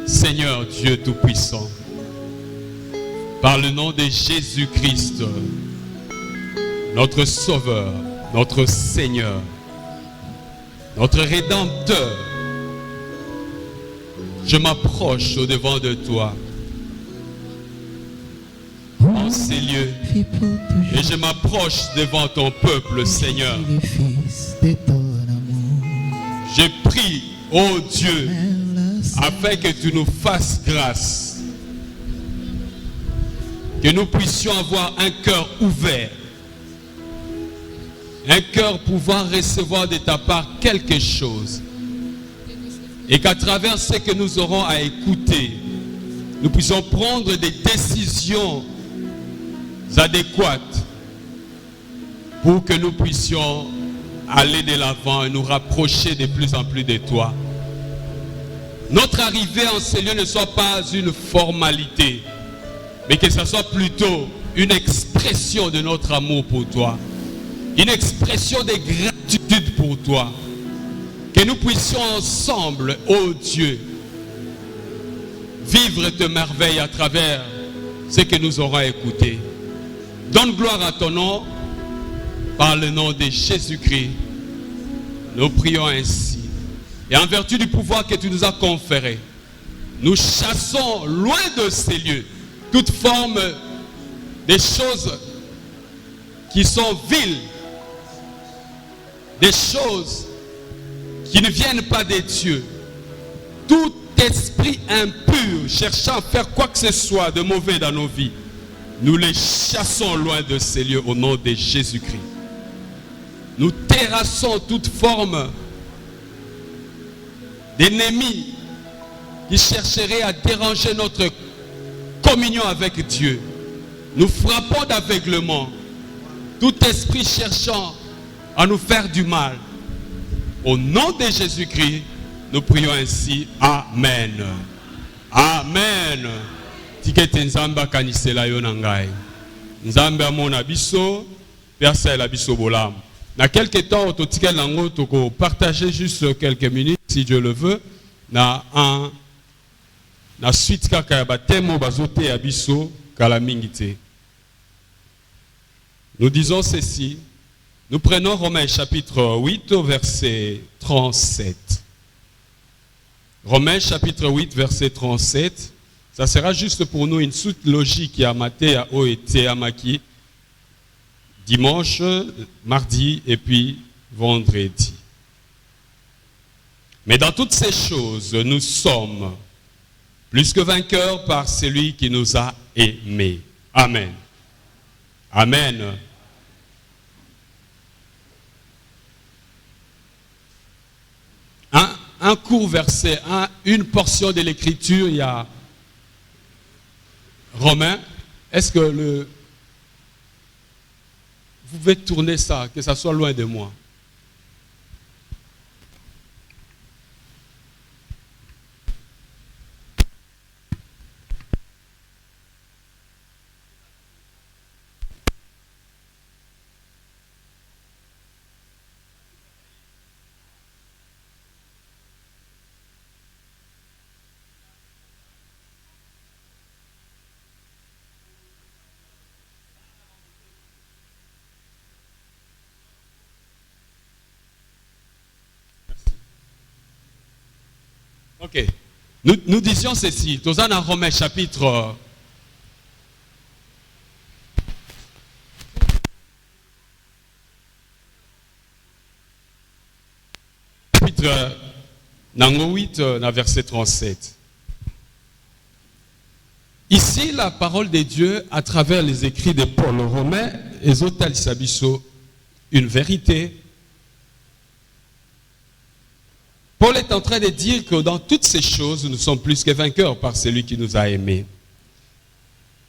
Seigneur Dieu Tout-Puissant, par le nom de Jésus-Christ, notre Sauveur, notre Seigneur, notre Rédempteur, je m'approche au-devant de toi en ces lieux et je m'approche devant ton peuple, Seigneur. Je prie, ô Dieu, afin que tu nous fasses grâce, que nous puissions avoir un cœur ouvert, un cœur pouvant recevoir de ta part quelque chose, et qu'à travers ce que nous aurons à écouter, nous puissions prendre des décisions adéquates pour que nous puissions aller de l'avant et nous rapprocher de plus en plus de toi. Notre arrivée en ces lieux ne soit pas une formalité, mais que ce soit plutôt une expression de notre amour pour toi, une expression de gratitude pour toi, que nous puissions ensemble, ô Dieu, vivre tes merveilles à travers ce que nous aurons écouté. Donne gloire à ton nom, par le nom de Jésus-Christ. Nous prions ainsi. Et en vertu du pouvoir que tu nous as conféré, nous chassons loin de ces lieux toute forme de choses qui sont viles, des choses qui ne viennent pas des dieux. Tout esprit impur cherchant à faire quoi que ce soit de mauvais dans nos vies, nous les chassons loin de ces lieux au nom de Jésus-Christ. Nous terrassons toute forme d'ennemis qui chercheraient à déranger notre communion avec Dieu. Nous frappons d'aveuglement tout esprit cherchant à nous faire du mal. Au nom de Jésus-Christ, nous prions ainsi. Amen. Amen. Tikete nzamba kanisela yo nangai. Nzamba amona biso, persa la biso bolam. Na quelques temps, autotikel nango toko partager juste quelques minutes si Dieu le veut. Na suite kaka ya batemo bazote ya biso kala mingite. Nous disons ceci. Nous prenons Romains chapitre 8 au verset 37. Romains chapitre 8 verset 37. Ça sera juste pour nous une suite logique à maté à OET à Maki. Dimanche, mardi et puis vendredi. Mais dans toutes ces choses, nous sommes plus que vainqueurs par celui qui nous a aimés. Amen. Amen. Un court verset, une portion de l'écriture, il y a Romains. Est-ce que vous pouvez tourner ça, que ça soit loin de moi? Ok. Nous disions ceci. Dans Romains chapitre 8, verset 37. Ici, la parole de Dieu, à travers les écrits de Paul aux Romains, exotal sabiso une vérité. Paul est en train de dire que dans toutes ces choses, nous sommes plus que vainqueurs par celui qui nous a aimés.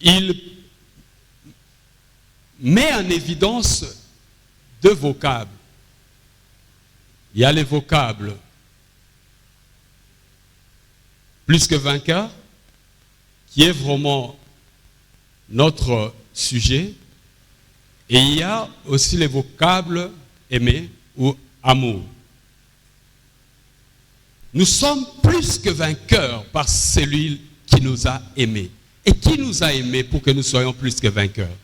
Il met en évidence deux vocables. Il y a les vocables plus que vainqueur, qui est vraiment notre sujet, et il y a aussi les vocables aimer ou amour. Nous sommes plus plus que vainqueurs par celui qui nous a aimés. Et qui nous a aimés pour que nous soyons plus que vainqueurs?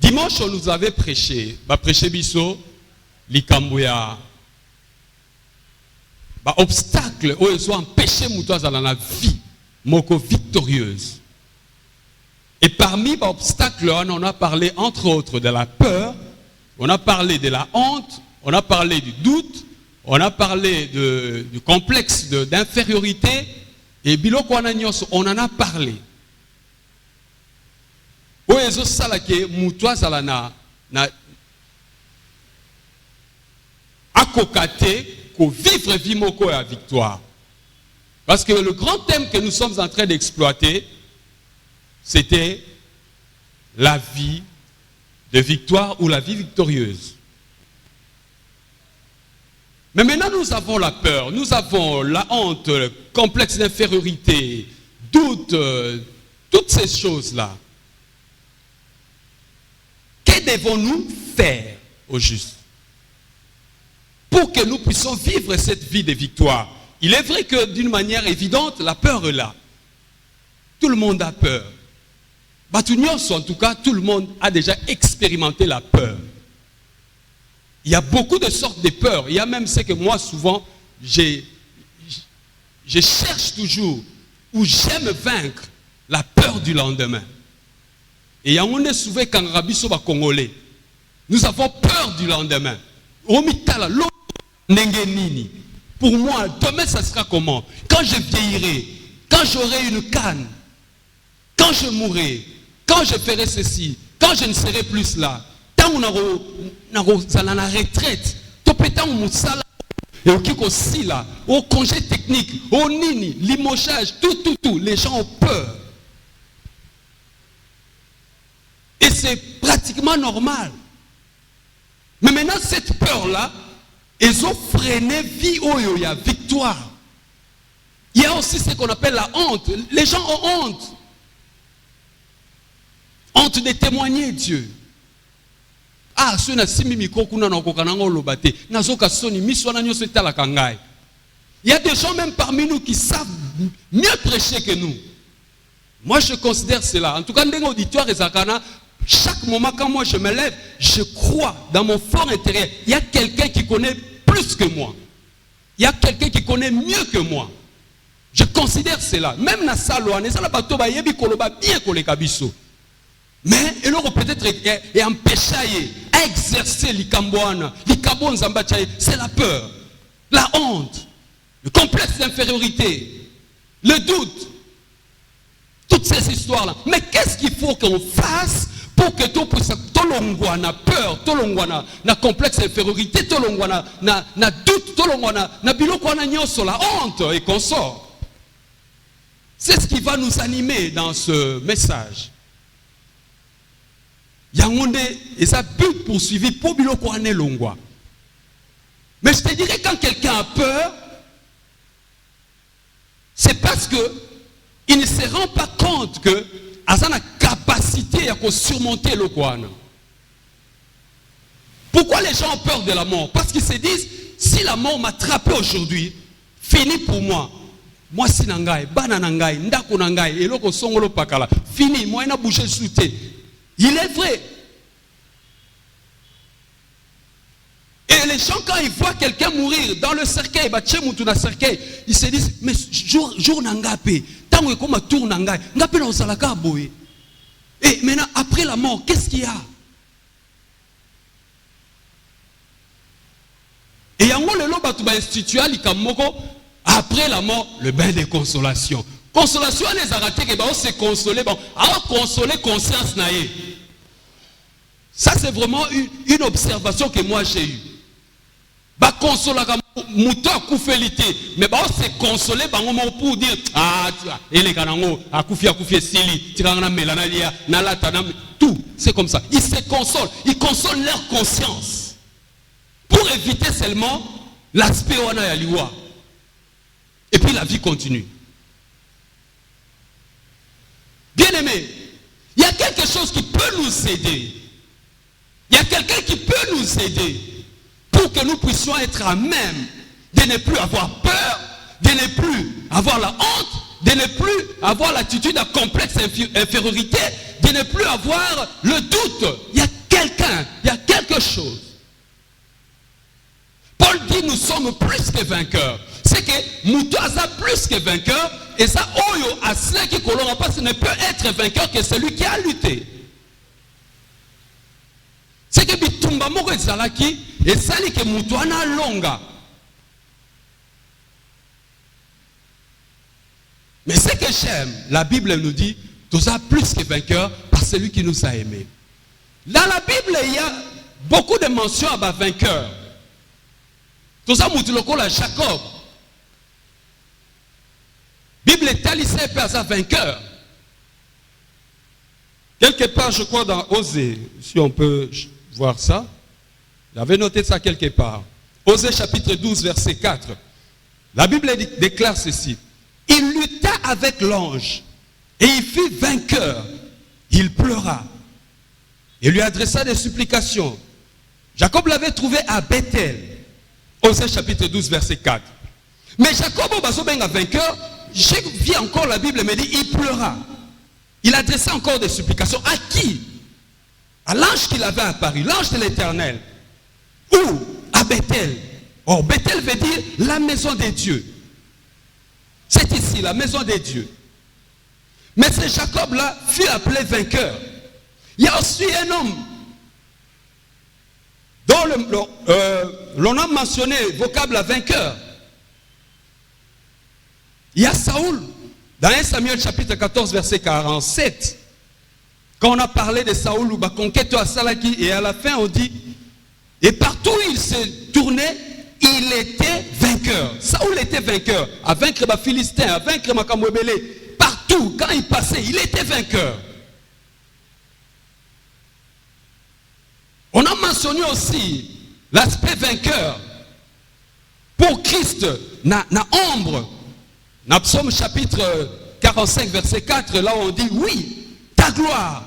Dimanche, on nous avait prêché. Prêché biso, l'ikambouya. Obstacle, où ils ont empêché Moutoise dans la vie, moko victorieuse. Et parmi les obstacles, on a parlé entre autres de la peur, on a parlé de la honte, on a parlé du doute, on a parlé du complexe d'infériorité, et biloko on en a parlé. Où ils ont salake Moutoise dans na akokate pour vivre vie moko à victoire. Parce que le grand thème que nous sommes en train d'exploiter, c'était la vie de victoire ou la vie victorieuse. Mais maintenant nous avons la peur, nous avons la honte, le complexe d'infériorité, doute, toutes ces choses-là. Que devons-nous faire au juste pour que nous puissions vivre cette vie de victoire? Il est vrai que d'une manière évidente, la peur est là. Tout le monde a peur. En tout cas, tout le monde a déjà expérimenté la peur. Il y a beaucoup de sortes de peurs. Il y a même ce que moi, souvent, je cherche toujours, ou j'aime vaincre la peur du lendemain. Et on est souvent quand Rabiso va congolais. Nous avons peur du lendemain. Pour moi, demain, ça sera comment? Quand je vieillirai, quand j'aurai une canne, quand je mourrai, quand je ferai ceci, quand je ne serai plus là, tant on a la retraite, au congé technique, au nini, limogeage, tout, les gens ont peur. Et c'est pratiquement normal. Mais maintenant, cette peur-là, ils ont freiné vie où il y a victoire. Il y a aussi ce qu'on appelle la honte. Les gens ont honte. Honte de témoigner Dieu. Ah, il y a des gens même parmi nous qui savent mieux prêcher que nous. Moi, je considère cela. En tout cas, dans l'auditoire et Zakana, chaque moment quand moi je me lève, je crois dans mon fort intérieur, il y a quelqu'un qui connaît plus que moi. Il y a quelqu'un qui connaît mieux que moi. Je considère cela. Même dans Saloane, ça n'a pas tout bien qu'on les kabiso. Mais il aura peut-être empêché à exercer l'ikambouana, c'est la peur, la honte, le complexe d'infériorité, le doute. Toutes ces histoires-là. Mais qu'est-ce qu'il faut qu'on fasse pour que tout le peur, tout le complexe d'infériorité, tout le doute, tout le la honte et qu'on sort? C'est ce qui va nous animer dans ce message. Et ça but poursuivi pour biloko ane longwa. Mais je te dirais, quand quelqu'un a peur, c'est parce que il ne se rend pas compte que a la capacité à surmonter le kouana. Pourquoi les gens ont peur de la mort? Parce qu'ils se disent, si la mort m'attrape aujourd'hui, fini pour moi. Moi si nangai, bana nangai, ndako nangai, eloko songolo pakala, fini, moi na bouché souté. Il est vrai. Et les gens, quand ils voient quelqu'un mourir dans le cercueil, ils se disent, mais jour nangape, tant que comme tour nangai, ngape na osalaka boy. Et maintenant, après la mort, qu'est-ce qu'il y a? Et yango le loba tu ba instituer likamoko après la mort, le bain de consolation. Consolation les arrêter que ba se consoler, bon, à consoler conscience naé. Ça c'est vraiment une observation que moi j'ai eue. Ba consoler mouto akoufelité, mais ba se consoler ba ngomo pour dire ah ele kanango akoufi sili, tirana melana lia na latana tout, c'est comme ça. Ils se consolent leur conscience pour éviter seulement l'aspect wana ya liwa. Et puis la vie continue. Bien aimé, il y a quelque chose qui peut nous aider. Il y a quelqu'un qui peut nous aider pour que nous puissions être à même de ne plus avoir peur, de ne plus avoir la honte, de ne plus avoir l'attitude de complexe infériorité, de ne plus avoir le doute. Il y a quelqu'un, il y a quelque chose. Paul dit nous sommes plus que vainqueurs. C'est que nous sommes plus que vainqueurs. Et ça, oyo, à ceux qui colorent pas, ce ne peut être vainqueur que celui qui a lutté. C'est que bitumba moko ezalaki, et ça li que mutuana longa. Mais ce que j'aime, la Bible nous dit, tu es plus que vainqueur par celui qui nous a aimés. Dans la Bible, il y a beaucoup de mentions à vainqueur. Tout ça, la Jacob. Bible est talisée par sa vainqueur. Quelque part, je crois, dans Osée, si on peut voir ça, j'avais noté ça quelque part. Osée chapitre 12, verset 4. La Bible déclare ceci. Il lutta avec l'ange et il fut vainqueur. Il pleura. Il lui adressa des supplications. Jacob l'avait trouvé à Bethel. Osée chapitre 12, verset 4. Mais Jacob, vainqueur, j'ai vu encore la Bible me dit, il pleura. Il adressa encore des supplications. À qui? À l'ange qu'il avait apparu, l'ange de l'Éternel. Où? À Bethel. Or, Bethel veut dire la maison des dieux. C'est ici, la maison des dieux. Mais ce Jacob-là fut appelé vainqueur. Il y a aussi un homme dont l'on a mentionné le vocable vainqueur. Il y a Saoul. Dans 1 Samuel chapitre 14, verset 47. Quand on a parlé de Saoul ou conquête à Salaki, et à la fin on dit, et partout où il se tournait, il était vainqueur. Saoul était vainqueur. À vaincre les Philistins, à vaincre les Kamwebele. Partout, quand il passait, il était vainqueur. On a mentionné aussi l'aspect vainqueur. Pour Christ, na ombre. Dans Psaume chapitre 45, verset 4, là on dit, oui, ta gloire,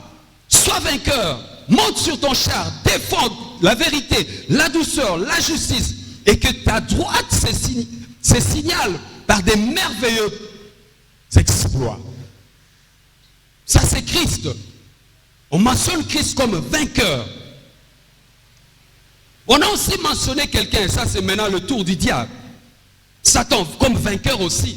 sois vainqueur, monte sur ton char, défends la vérité, la douceur, la justice, et que ta droite se signale par des merveilleux exploits. Ça c'est Christ. On mentionne Christ comme vainqueur. On a aussi mentionné quelqu'un, et ça c'est maintenant le tour du diable. Satan comme vainqueur aussi.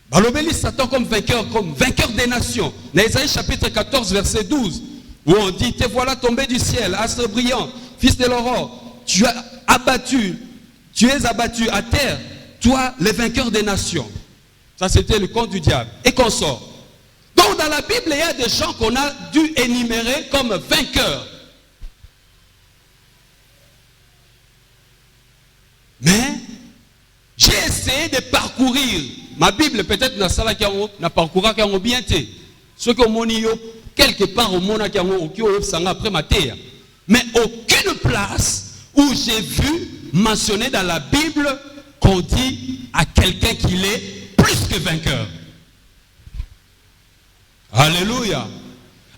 Balobeli Satan comme vainqueur des nations. Dans Isaïe chapitre 14, verset 12, où on dit, te voilà tombé du ciel, astre brillant, fils de l'aurore, tu es abattu à terre, toi, le vainqueur des nations. Ça, c'était le conte du diable. Et qu'on sort. Donc, dans la Bible, il y a des gens qu'on a dû énumérer comme vainqueurs. Mais, j'ai essayé de parcourir ma Bible, peut-être n'a parcouru bien. Ce que mon quelque part au monde après ma terre. Mais aucune place où j'ai vu mentionner dans la Bible qu'on dit à quelqu'un qu'il est plus que vainqueur. Alléluia.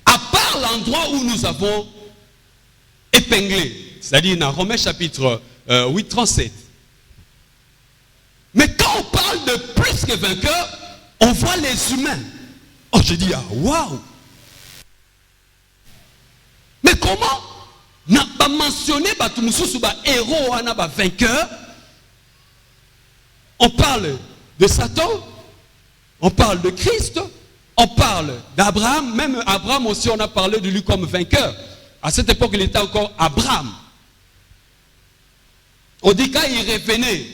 À part l'endroit où nous avons épinglé, c'est-à-dire dans Romains chapitre 8, 37. Mais quand on parle de plus que vainqueur, on voit les humains. Oh, je dis, ah, waouh! Mais comment n'a pas mentionné héros, vainqueur? On parle de Satan, on parle de Christ, on parle d'Abraham. Même Abraham aussi, on a parlé de lui comme vainqueur. À cette époque, il était encore Abraham. On dit quand il revenait,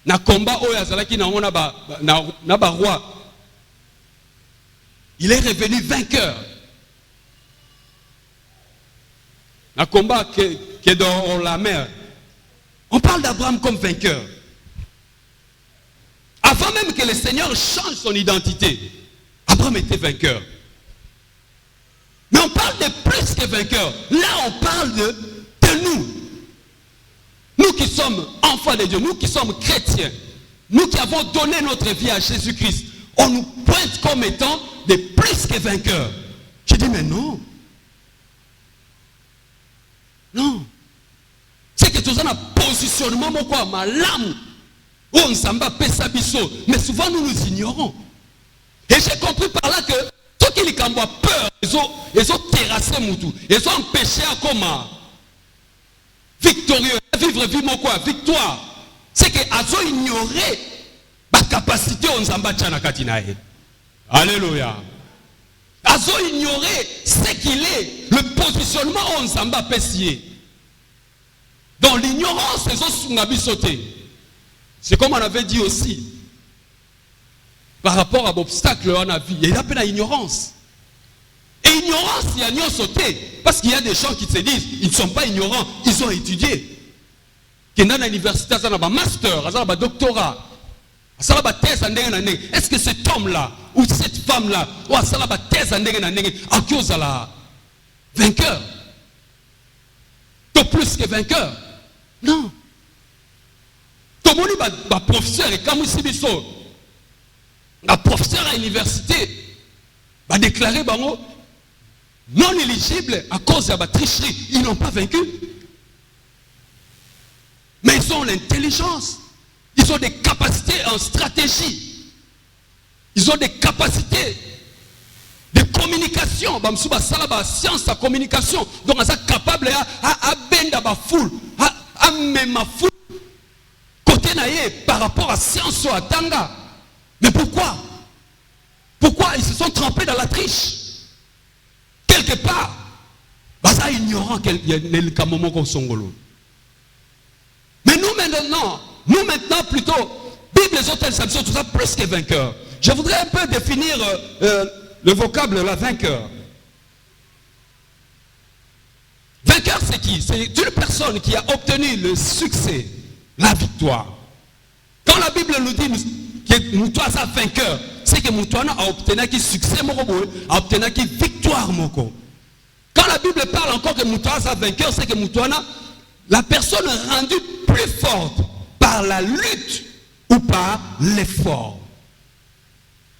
na combat oyazalaki na roi, il est revenu vainqueur. Na combat qui est dans la mer. On parle d'Abraham comme vainqueur. Avant même que le Seigneur change son identité, Abraham était vainqueur. Mais on parle de plus que vainqueur. Là, on parle de nous. Nous qui sommes enfants de Dieu, nous qui sommes chrétiens, nous qui avons donné notre vie à Jésus-Christ, on nous pointe comme étant des plus que vainqueurs. Je dis, mais non. Non. toza na positionnement moko ya malamu oyo Nzambe apesa biso, mais souvent nous nous ignorons. Et j'ai compris par là que ceux qui likambo a peur, ils ont terrassé mutu, ils ont empêché à comment victorieux, vivre vie moko ya victoire. C'est que azo ignorer la capacité on Nzambe tcha na kati na ye. Alléluia. Azo ignorer ce qu'il est, le positionnement on Nzambe apesi. Dans l'ignorance, ils ont sungabi sauté. C'est comme on avait dit aussi, par rapport à l'obstacle dans la vie, il y a peine à ignorance. Et ignorance, il y a n'y sauté. Parce qu'il y a des gens qui se disent, ils ne sont pas ignorants, ils ont étudié. Qui dans l'université, ils ont un master, ils ont un doctorat. Est-ce que cet homme-là, ou cette femme-là, ou à la thèse en cause à la vainqueur? Donc plus que vainqueur? Non. Comme on dit, professeur, et comme un professeur à l'université va déclarer non éligible à cause de la tricherie. Ils n'ont pas vaincu. Mais ils ont l'intelligence. Ils ont des capacités en stratégie. Ils ont des capacités de communication. Science de communication. Donc, ils sont capables à benda la foule, à même la foule. Côté naïe par rapport à science ou à Tanga. Mais pourquoi? Pourquoi ils se sont trempés dans la triche? Quelque part, ça ignorant mais nous maintenant plutôt, Bible les autres sont tout ça plus que vainqueurs. Je voudrais un peu définir le vocable la vainqueur. Vainqueur c'est qui? C'est une personne qui a obtenu le succès, la victoire. Quand la Bible nous dit que nous sommes vainqueurs, c'est que nous a obtenu qui succès, a obtenu qui victoire. Quand la Bible parle encore que nous sommes vainqueurs, c'est que nous la personne rendue plus forte par la lutte ou par l'effort.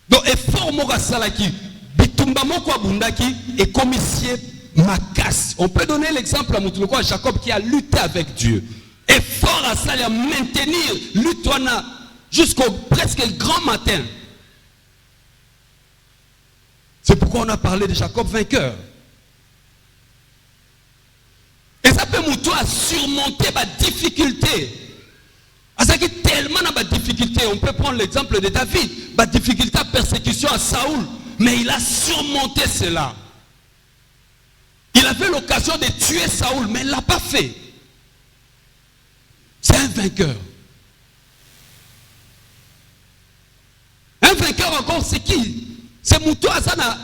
Donc effort moko salaki, bitumba moko abundaki et commissie makas. On peut donner l'exemple à Jacob qui a lutté avec Dieu. Effort à ça, à maintenir l'utwana jusqu'au presque grand matin. C'est pourquoi on a parlé de Jacob vainqueur. Et ça peut nous surmonter ma difficulté. Ça qui tellement de difficulté. On peut prendre l'exemple de David, ma difficulté à persécution à Saoul, mais il a surmonté cela. Il avait l'occasion de tuer Saoul, mais il ne l'a pas fait. C'est un vainqueur. Un vainqueur encore, c'est qui? C'est Moutoua, ça n'a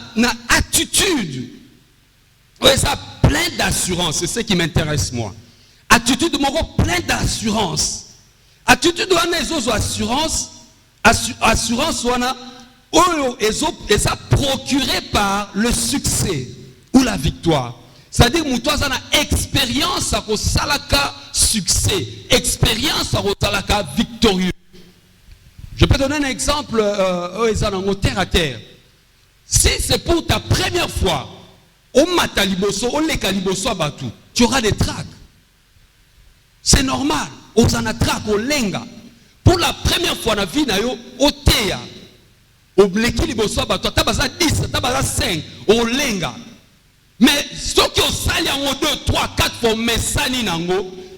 attitude. Oui, ça plein d'assurance, c'est ce qui m'intéresse moi. Attitude de mon plein d'assurance. Attitude de mon assurance, assurance et ça procuré par le succès ou la victoire. C'est-à-dire Moutoua, ça n'a expérience à salaka succès, expérience à salaka victorieux. Je peux donner un exemple terre à terre. Si c'est pour ta première fois, tu auras des tracs. C'est normal. Pour la première fois dans la vie, mais ceux qui ont sali en 2, 3, 4 fois,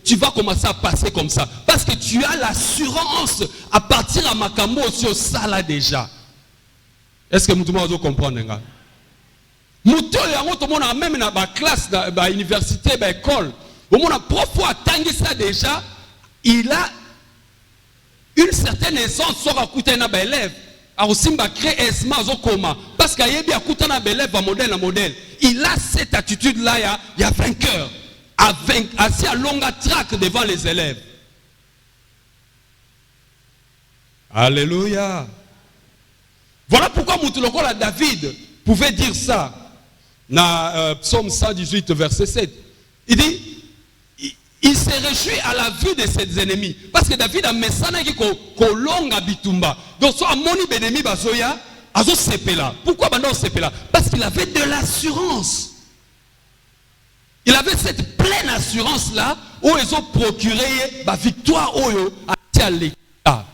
tu vas commencer à passer comme ça. Parce que tu as l'assurance à partir à Makambo aussi au sala déjà. Est-ce que tout le monde comprend? Mouto yango to mona même na ba classe ba université ba école au mona prof a tangi ça déjà il a une certaine aisance sur akuta na ba élève a aussi ba créer aisement zo koma parce qu'il y a bien akuta na ba élève modèle il a cette attitude là il y a vainqueur assis à longue traque devant les élèves. Alléluia. Voilà pourquoi Moutuloko la David pouvait dire ça. Dans Psaume 118, verset 7. Il dit, il se réjouit à la vue de ses ennemis. Parce que David a messana qui kolonga bitumba. Donc, soit moni benemi bazoya, azo sepela. Pourquoi bando sepela? Parce qu'il avait de l'assurance. Il avait cette pleine assurance là où ils ont procuré la victoire à l'État.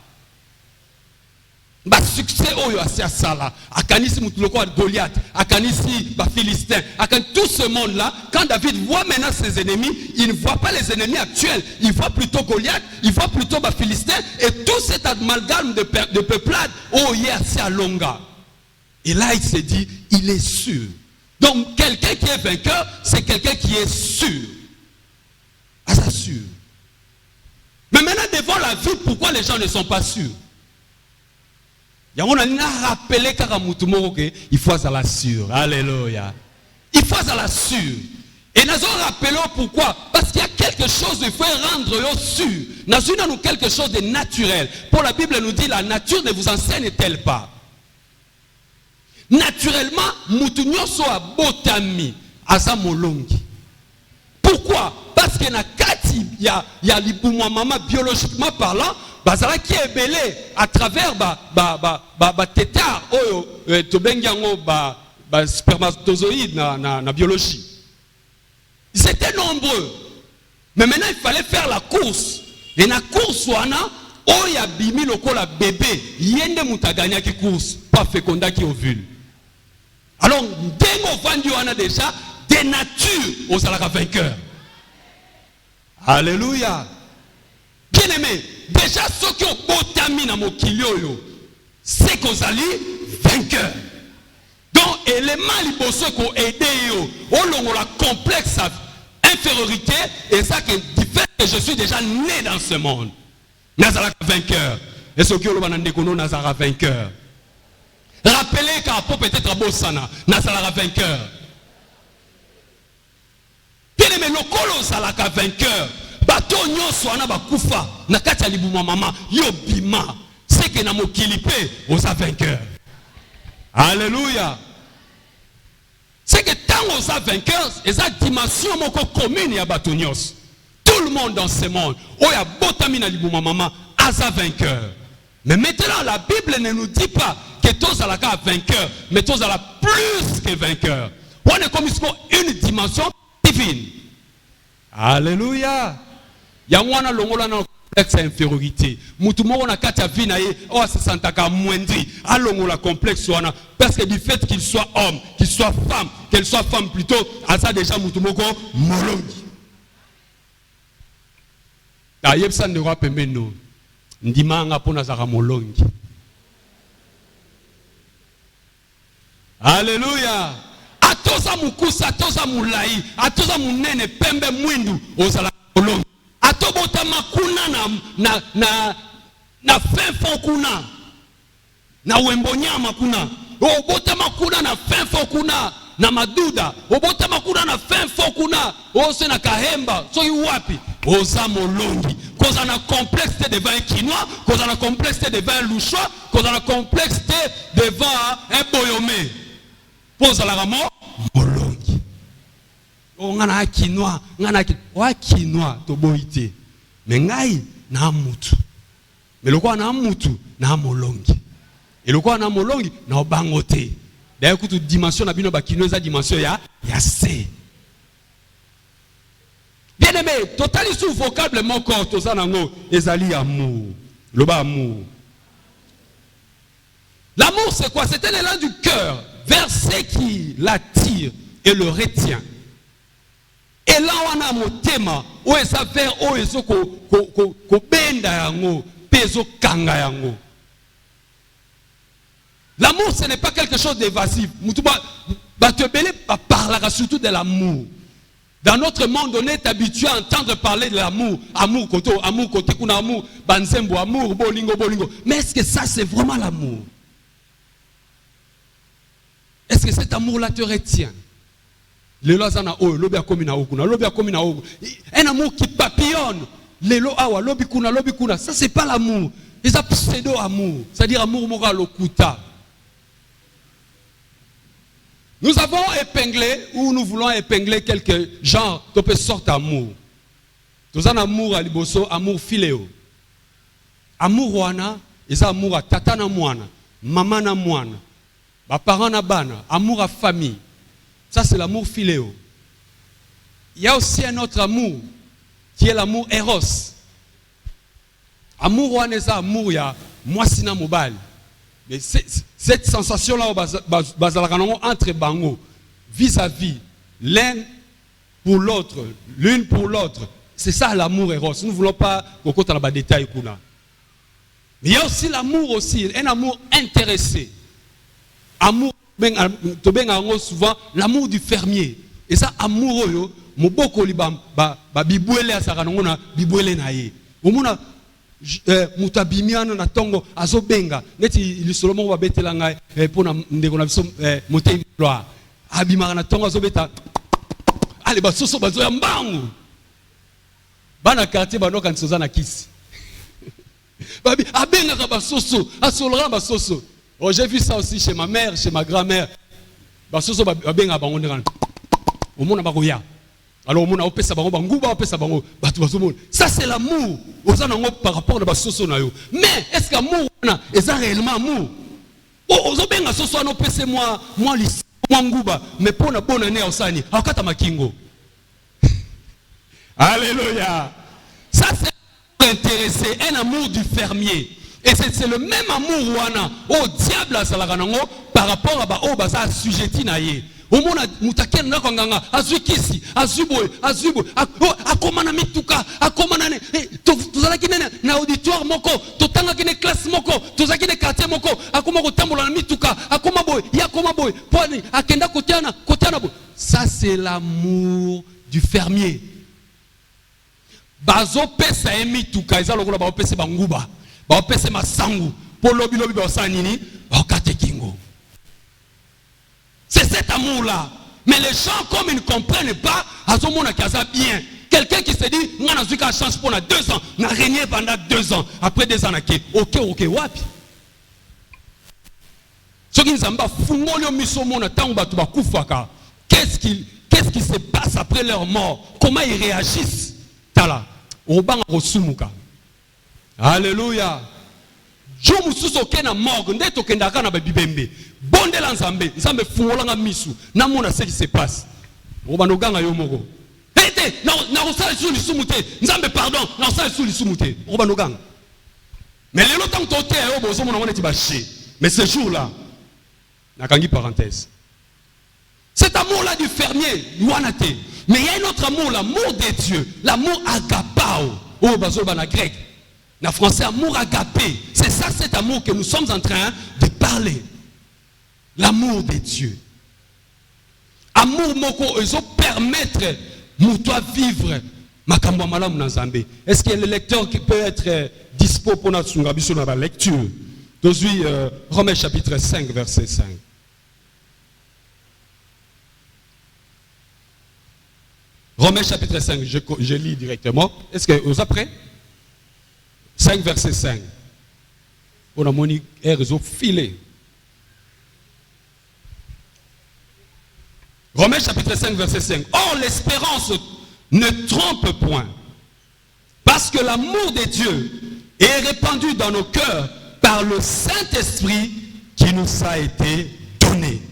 Le succès à Sala, à Kanisi Moutuloko à Goliath, à Kanisi Philistin, à tout ce monde là, quand David voit maintenant ses ennemis, il ne voit pas les ennemis actuels, il voit plutôt Goliath, il voit plutôt Philistin et tout cet amalgame de peuplade, c'est à Longa. Et là il se dit, il est sûr. Donc quelqu'un qui est vainqueur, c'est quelqu'un qui est sûr. Ah, ça sûr. Mais maintenant devant la vie, pourquoi les gens ne sont pas sûrs? On a rappelé qu'il faut à la sûre. Alléluia. Il faut à la sûre. Et nous avons rappelé pourquoi. Parce qu'il y a quelque chose qu'il faut rendre sûr. Nous avons quelque chose de naturel. Pour la Bible nous dit la nature ne vous enseigne-t-elle pas? Naturellement, Moutounio soit botami à sa molongi. Pourquoi? Parce qu'il y a l'iboumoua maman biologiquement parlant. Bazala qui est belé à travers tétard spermatozoïde na biologie. Ils étaient nombreux. Mais maintenant il fallait faire la course. Et la course il y a bimi lokola bébé, yende mutaganya qui course, pas féconda qui ovule. Alors dengo vandu wana déjà des natures aux alaka vainqueurs. Alléluia. Bien aimé, déjà ceux qui ont botami dans mon kilio, c'est qu'on s'allie vainqueur. Donc, élément liboso qu'on aide, on a la complexe infériorité, et ça qui fait que je suis déjà né dans ce monde. Nazara vainqueur. Et ceux qui ont le Nazara vainqueur. Rappelez qu'à peut-être à Bossana, Nazara vainqueur. Bien aimé, le colo salaka vainqueur. Bato nyonso ana bakufa na kati ya libuma mama yo bima c'est que na mokilipe aux vainqueurs. Alléluia. C'est que tant aux vainqueurs et sa dimension moko commune ya bato nyonso. Tout le monde dans ce monde oya botami na libuma mama asa vainqueur. Mais maintenant la Bible ne nous dit pas que tous à la vainqueur, mais tous à la plus que vainqueur. On est comme une dimension divine. Alléluia. Il y a un longola dans complexe infériorité. Moutoumoro na kati ya vie na ye, se sentaka moindri, a longola complexe wana parce que du fait qu'il soit homme, qu'il soit femme, qu'elle soit femme plutôt, à ça déjà moutoumoko molongi. Ta yebsa ne roi pemeno. Ndima nga pona zara molongi. Alléluia. Atoza mukusa, atoza mulai, atoza munene pembe mwindu ozala molongi. Atobota makuna na fin fond kuna na wembonya makuna obota makuna na fin fond kuna na maduda obota makuna na fin fond kuna ose na kahemba so wapi oza molongi koza na complexité devant un quinois koza na complexité devant un louchois koza na complexité devant un boyomé poza la mort molongi. Ngana quinois, wa quinois to boité. Mais ngai na mutu. Mais le quoi na mutu na molongi. Et le quoi na molongi na bangote. D'ailleurs toute dimension na bino ba quinois za dimension ya C. Bien aimé, totali sous vocable mon corps to ça nango ezali amour. Le ba amour. L'amour c'est quoi? C'est un élan du cœur vers ce qui l'attire et le retient. Et là on a mon thème où ça fait où eso ko benda yango peso kanga yango. L'amour ce n'est pas quelque chose d'évasif. Mutuba ba te belé parlera surtout de l'amour. Dans notre monde on est habitué à entendre parler de l'amour, amour côté kuna amour, banzembo amour, bolingo. Mais est-ce que ça c'est vraiment l'amour? Est-ce que cet amour là te retient? Un amour qui papillonne. Ça c'est pas l'amour. C'est un pseudo-amour. C'est-à-dire amour moral au kuta. Nous avons épinglé, ou nous voulons épingler quelques genres de sorte d'amour. Nous avons amour à liboso, amour filéo. Amour wana, et ça amour à tata na mwana, maman na mwana, ba parents na bana, amour à famille. Ça, c'est l'amour filéo. il y a aussi un autre amour, qui est l'amour Eros. Amour ouaneza, amour ya mwasina mobile. Mais cette sensation-là, entre bango, vis-à-vis, l'un pour l'autre, l'une pour l'autre, c'est ça l'amour Eros. Nous ne voulons pas qu'on compte dans les détails. Mais il y a aussi l'amour aussi, un amour intéressé. Amour, souvent, l'amour du fermier. Et ça, amour, moboko libam ba bibwele asakanongona bibwele na ye omuna mutabimiana na tongo azobenga neti lisolomo ba betela ngai pona ndeko na biso motei gloire abimaka na tongo azobeta ale basoso bazoya mbangu bana quartier banoka nsoza na kisi babi abenga ka basoso asolora basoso. Oh, j'ai vu ça aussi chez ma mère, chez ma grand-mère. Basoso babenga bango ndeka omuna bakoya. Alors, ça c'est l'amour. Par rapport à ce mais est-ce que l'amour est réellement amour? Mais pour la bonne année, alléluia. Ça c'est intéressé, un amour du fermier. Et c'est le même amour au diable par rapport à assujetti naye. Omona mutaken na konganga azwikisi azuboy akomana mituka akomana ne tozalaki na auditoire moko totanga kine classe moko tozaki ne quartier moko akoma ko tambola na mituka akoma boy ya koma boy poni akenda kotiana boy. Ça c'est l'amour du fermier. Bazo pesa emituka ezalo kola ba pesa banguba ba pesa masangu polobi lobi ba sanini ba katekingo. C'est cet amour-là. Mais les gens, comme ils ne comprennent pas, à ce moment-là, bien. Quelqu'un qui se dit, on a eu qu'à chance pendant 2 ans, on a régné pendant 2 ans. Après 2 ans, ok, wapi. Qu'est-ce qui se passe après leur mort? Comment ils réagissent? Alléluia. Je me suis dit na morgue, ndeto kendaka na babibembe. Bonde la nzambe, nzambe fuolanga misu. Namona ce qui se passe. Obanoganga yo moko. Ete, na osala suli sumute. Nzambe pardon, na osala suli sumute. Obanoganga. Mais le longtemps que tu es au bozo mona ti baché. Mais ce jour-là, nakangi parenthèse. Cet amour-là du fermier, yuanate. Mais il y a un autre amour, l'amour de Dieu, l'amour agapao. Oh bazo bana grec. En français, amour agapé. C'est ça cet amour que nous sommes en train de parler. L'amour de Dieu. Amour moko ezo permettre nous toi vivre makambo malamu na Nzambe. Est-ce que le lecteur qui peut être dispo pour notre lecture? Aujourd'hui, Romains chapitre 5 verset 5. Romains chapitre 5, je lis directement. Est-ce que vous êtes prêts? 5 verset 5. On a moni réseau filé. Romains chapitre 5 verset 5. Or l'espérance ne trompe point. Parce que l'amour de Dieu est répandu dans nos cœurs par le Saint-Esprit qui nous a été donné.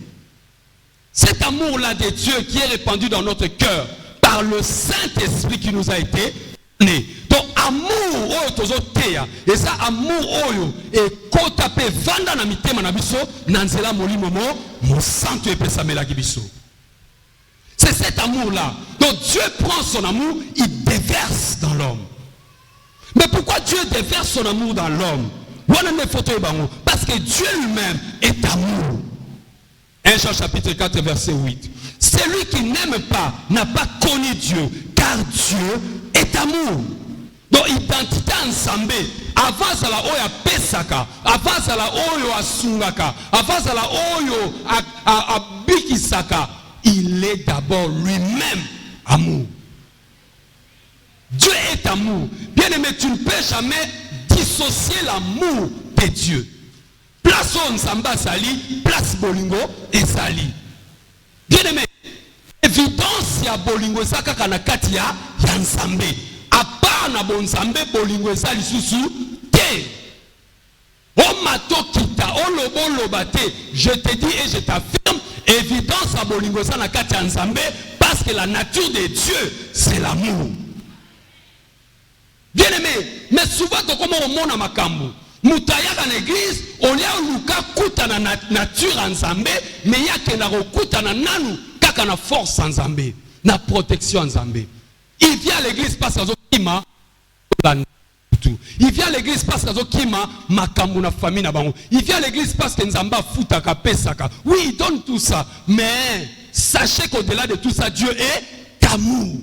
Cet amour-là de Dieu qui est répandu dans notre cœur par le Saint-Esprit qui nous a été donné. Donc amour oyo tozoteya et ça amour oyo et kotape vanda na mitema na biso na nzela molimo mo santo epesa biso. C'est cet amour-là. Donc Dieu prend son amour, il déverse dans l'homme. Mais pourquoi Dieu déverse son amour dans l'homme? Parce que Dieu lui-même est amour. 1 Jean chapitre 4 verset 8. Celui qui n'aime pas n'a pas connu Dieu, car Dieu est amour. Donc identité ensemble, avant ça la oyo pesaka, avant ça la oyo asungaka, avant ça la oyo abikisaka, il est d'abord lui-même amour. Dieu est amour. Bien aimé, tu ne peux jamais dissocier l'amour de Dieu. Place on samba sali, place bolingo et sali. Bien aimé, évidence ya bolingo saka kanakati ya nsambe. A part na bon nsambe bolingo sali susu te. O mato kita, o lobo lobate. Je te dis et je t'affirme, évidence à bolingo sa na kati ya nsambe parce Parce que la nature de Dieu, c'est l'amour. Bien aimé, mais souvent, comme on monte à Makambu, Moutaya dans l'église, on y a Luka kuta na nature en Zambé, mais il y a que kuta na nanu, kaka na force en Zambé, na protection en Zambé. Il vient à l'église parce que kima, il vient à l'église parce que kima makambu na famille na bango. Il vient à l'église parce que Nzamba futaka pesaka. Oui, il donne tout ça, mais sachez qu'au-delà de tout ça, Dieu est amour.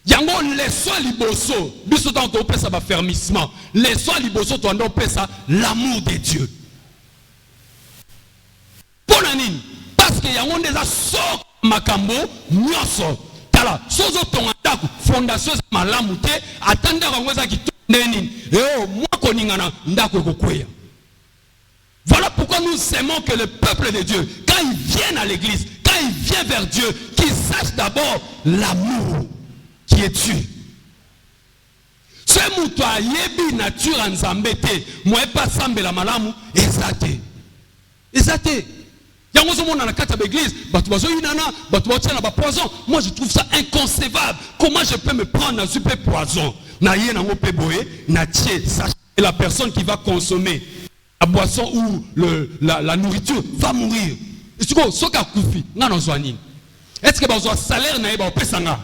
Yango les soins liboso, biso dans ton pesa ba fermissement. Les soins liboso ton don pesa l'amour de Dieu. Ponanine parce que yango déjà sort makambo nyoso. Tala sozo ton ndako fondation malamu te atanda ngweza kitondeni. Eh moi koningana ndako ekokweya. Voilà pourquoi nous aimons que le peuple de Dieu, quand ils viennent à l'église, quand ils viennent vers Dieu, qu'ils sachent d'abord l'amour qui est Dieu. Ce moutoua yebi nature en zambete, moi pas sambela malamu, ezate. Ezate. Yango zo mona na kata l'église, batu bazo inana, batu bazo na ba poison. Moi je trouve ça inconcevable. Comment je peux me prendre un super poison? Na ye na ngope boye, na tie, sachez la personne qui va consommer la boisson ou la nourriture va mourir. Est-ce que soka kufi, ngana zwanini? Est-ce que bazo salaire na ye ba opesanga?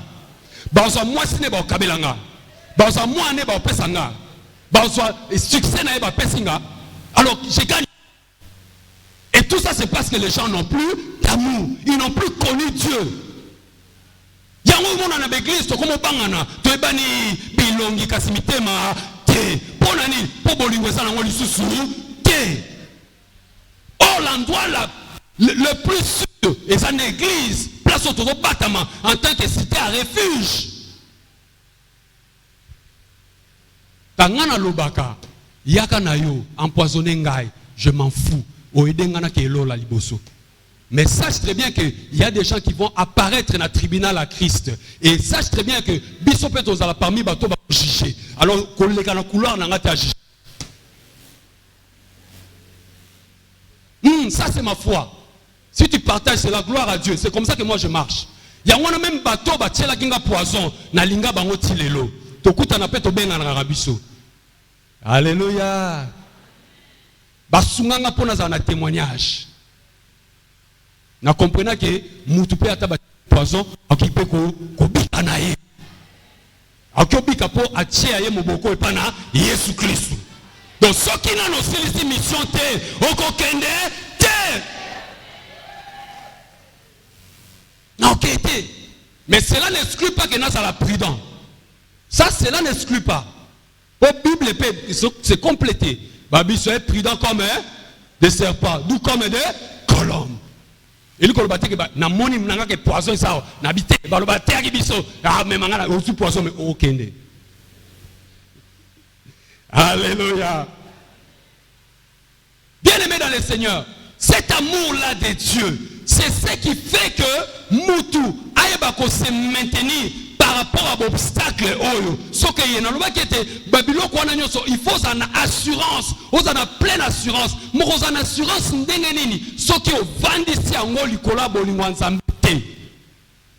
Bazo mwasi ne ba okabelanga. Bazo mwane ba opesanga. Bazo succès na ye ba pesinga. Alors j'ai gagné. Et tout ça c'est parce que les gens n'ont plus d'amour. Ils n'ont plus connu Dieu. Yango mona na l'église to komo bangana, to ebani bilongi kasimitema te. Ponani po bolingo sana ngoli susu te. Oh l'endroit là le plus sûr est une église, place au batama en tant que cité à refuge. Tangana lobaka, yaka na yo, empoisonné ngai, je m'en fous. Oedengana ke lo la liboso. Mais sache très bien qu'il y a des gens qui vont apparaître dans le tribunal à Christ. Et sache très bien que biso peut aux parmi bato ba juger. Alors collègue na couloir na ngata juger. Ça c'est ma foi. Si tu partages, c'est la gloire à Dieu. C'est comme ça que moi je marche. Il y a même bateau, la kinga poison, na linga bango tilelo. Tokuta na peto benga na rabiso. Alléluia. Basunganga pona za na témoignage. Na comprena que mutu pe ata poison akipe ko bika na ye. Akobika po atia ye moboko epana Yesu Kristo. Donc ceux qui n'ont pas mission te okokende te. Non, ok, mais cela n'exclut pas que nous sommes prudents. Ça, cela n'exclut pas. La Bible c'est complété. Babi soit prudent comme des serpents, d'où comme des colombes. Et nous quand que na moni mnanga que poison ça, na bité, ba lo ba te akibiso, ah mais mangala aussi poison mais okende. Alléluia. Bien-aimés dans le Seigneur, cet amour-là de Dieu, c'est ce qui fait que Moutou aïba ko se maintenir par rapport à l'obstacle. Ce qui est dans le Babylone, il faut une assurance, on a pleine assurance. Mais on a une assurance, ce qui est vendu ici en Goli,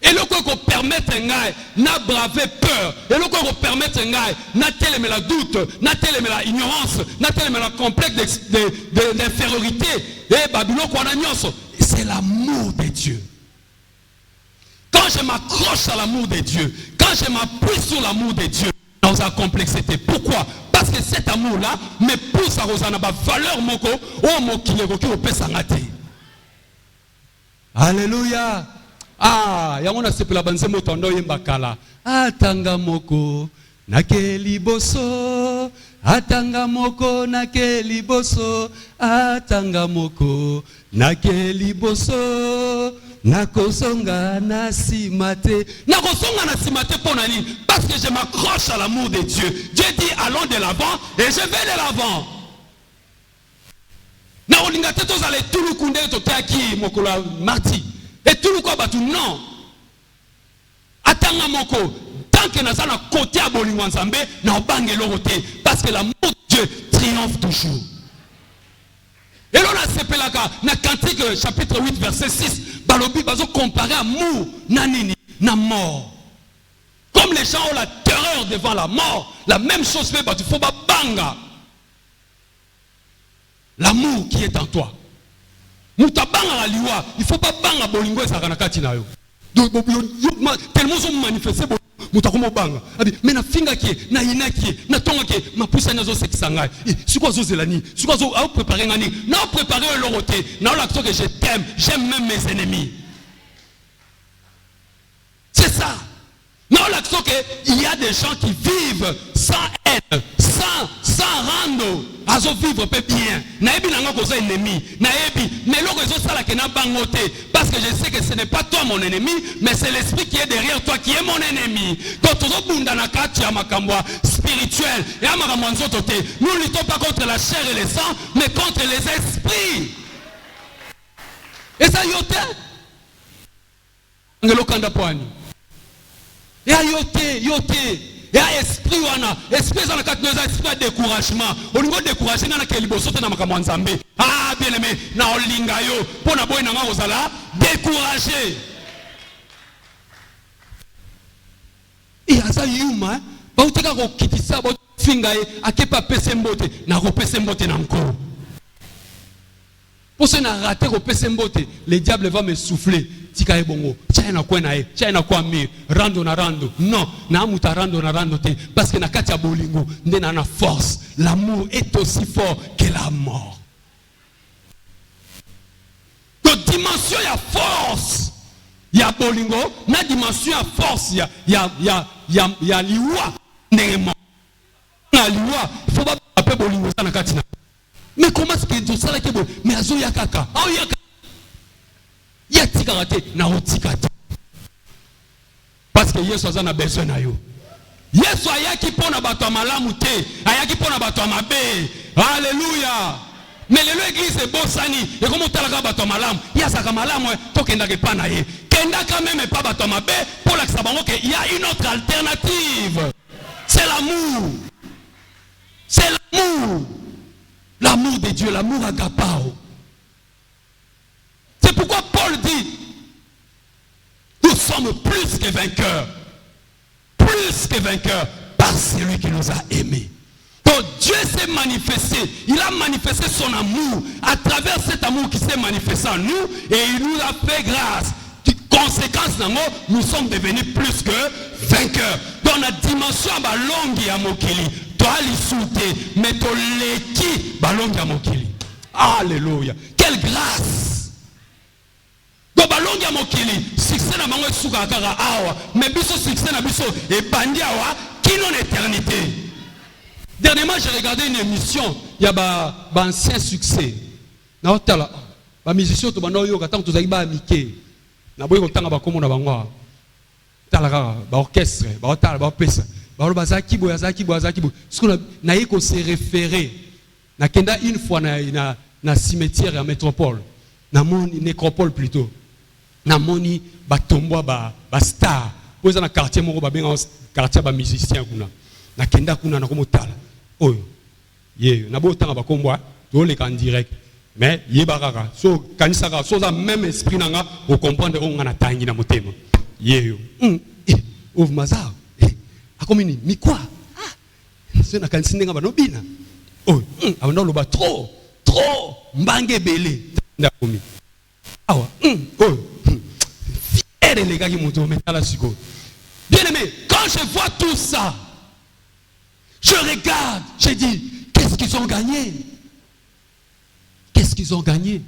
et le quoi qu'on permet n'a bravé peur, et le quoi qu'on permet n'a tel la doute, n'a tel la ignorance, n'a tel la complexe d'infériorité. Et Babylone, c'est l'amour de Dieu. Quand je m'accroche à l'amour de Dieu, quand je m'appuie sur l'amour de Dieu, dans sa complexité. Pourquoi? Parce que cet amour-là me pousse à Rosanna, valeur moko, oh mon qui est au pesangate. Alléluia. Ah, yamona sepela banze motondo yembakala. Atanga moko nakeli boso, atanga moko nakeli boso, atanga moko nakeli boso. Nakosonga na simate. Nakosonga na simate pour nani? Parce que je m'accroche à l'amour de Dieu. Dieu dit allons de l'avant et je vais de l'avant. Na olinga teto zale tulu kunde to taki mokola marti. Et tulu ko batu non. Atanga moko tant que na sana côté à bolingo nzambe na obange lorote parce que l'amour de Dieu triomphe toujours. Et là, on a sepelaka, na Cantique chapitre 8, verset 6, balobi, bazo comparé amour, nanini, na mort. Comme les gens ont la terreur devant la mort, la même chose fait, il faut pas banga. L'amour qui est en toi. Moutabanga la liwa, il faut pas banga bolingo et saranakati na yo. Tellement ils ont manifesté, moutakoma banga. Mais na finga qui est, na ina qui est, na tonga qui est, ma pousse na zo sekisangai. Si quoi zo zelani, si quoi zo a préparé ngani, na préparé le roté, na l'action que je t'aime, j'aime même mes ennemis. C'est ça. Non, l'action qu'il y a des gens qui vivent sans haine, sans rando, à vivre peu bien. Naebi n'a pas ennemi, naebi, mais l'autre raison ça là qui n'a pas ngoté, parce que je sais que ce n'est pas toi mon ennemi, mais c'est l'esprit qui est derrière toi qui est mon ennemi. Quand tu as bunda na kati ya makambo spirituel et à maramanzo toté, nous ne luttons pas contre la chair et le sang, mais contre les esprits. Et ça yote, ngelo kanda poani. Et à yote, et à esprit wana, esprit dans la catégorie esprit de découragement. Au niveau de découragement, na kelibo sote na makambo nzambe. Ah bien aimé, na olinga yo, pona boy na nga ozala découragé. Et à ça yuma, ba uteka ko kitisa ba finga e akepa pese mbote, na ko pese mbote na nkoro. Pour ce n'a raté ko pese mbote, le diable va me souffler. Tika e bongo, china kwa na e, china kwa mi, rando na rando. Non, na amuta rando na rando te, parce que na katia bolingo, nde na force. L'amour est aussi fort que la mort. Donc dimension ya force, ya bolingo, na dimension ya force, ya liwa, ndenge na liwa, il faut pas appeler bolingo ça na katina. Mais comment est-ce que ça là que bon, mais azo ya kaka, ah ya parce que Yesu a besoin de yo. Yesu ayaki pona bato malamu te, ayaki pona bato mabe. Alléluia. Mais l'église est bossani, et comme on talaka bato malamu, il y a ça malamu, to kenda ke pa na ye. Kenda quand même pas bato mabe pour la sabango que il y a une autre alternative. C'est l'amour. C'est l'amour. L'amour de Dieu, l'amour agapao. C'est pourquoi Paul dit, nous sommes plus que vainqueurs par celui qui nous a aimés. Donc Dieu s'est manifesté, il a manifesté son amour à travers cet amour qui s'est manifesté en nous et il nous a fait grâce. Conséquence, nous sommes devenus plus que vainqueurs. Dans la dimension balongi à Mokili, toi l'isouté, mais toi l'équipe balongi à Mokili. Alléluia. Quelle grâce! Balongi ya mokili succès na bango suka kaka awa mais biso succès na biso et bandi awa kino en éternité. Dernièrement j'ai regardé une émission il y a ancien succès na otala ba musicien to bando yo katang to zaki ba mike na boye ko tanga ba komo na bango tala kaka ba orchestre ba otala ba pesa ba lo bazaki boya zaki ce qu'on na yiko se référer na kenda une fois na cimetière à métropole na mon nécropole plutôt. Namoni batombo ba star poza na quartier moko ba benga quartier ba musicien kuna na kenda kuna na komotala oyo ye na botanga ba kombo to le kan direct mais ye baraka so kanisa ka so za même esprit nanga o comprendre on na tangi na motema ye yo ouf mazao akomini mi quoi c'est na kanisa ndenga ba no bina oyo abanda lo ba trop mbange belé nda komi awa oyo les gars qui m'ont dit, bien aimé, quand je vois tout ça, je regarde, je dis, qu'est-ce qu'ils ont gagné? Qu'est-ce qu'ils ont gagné?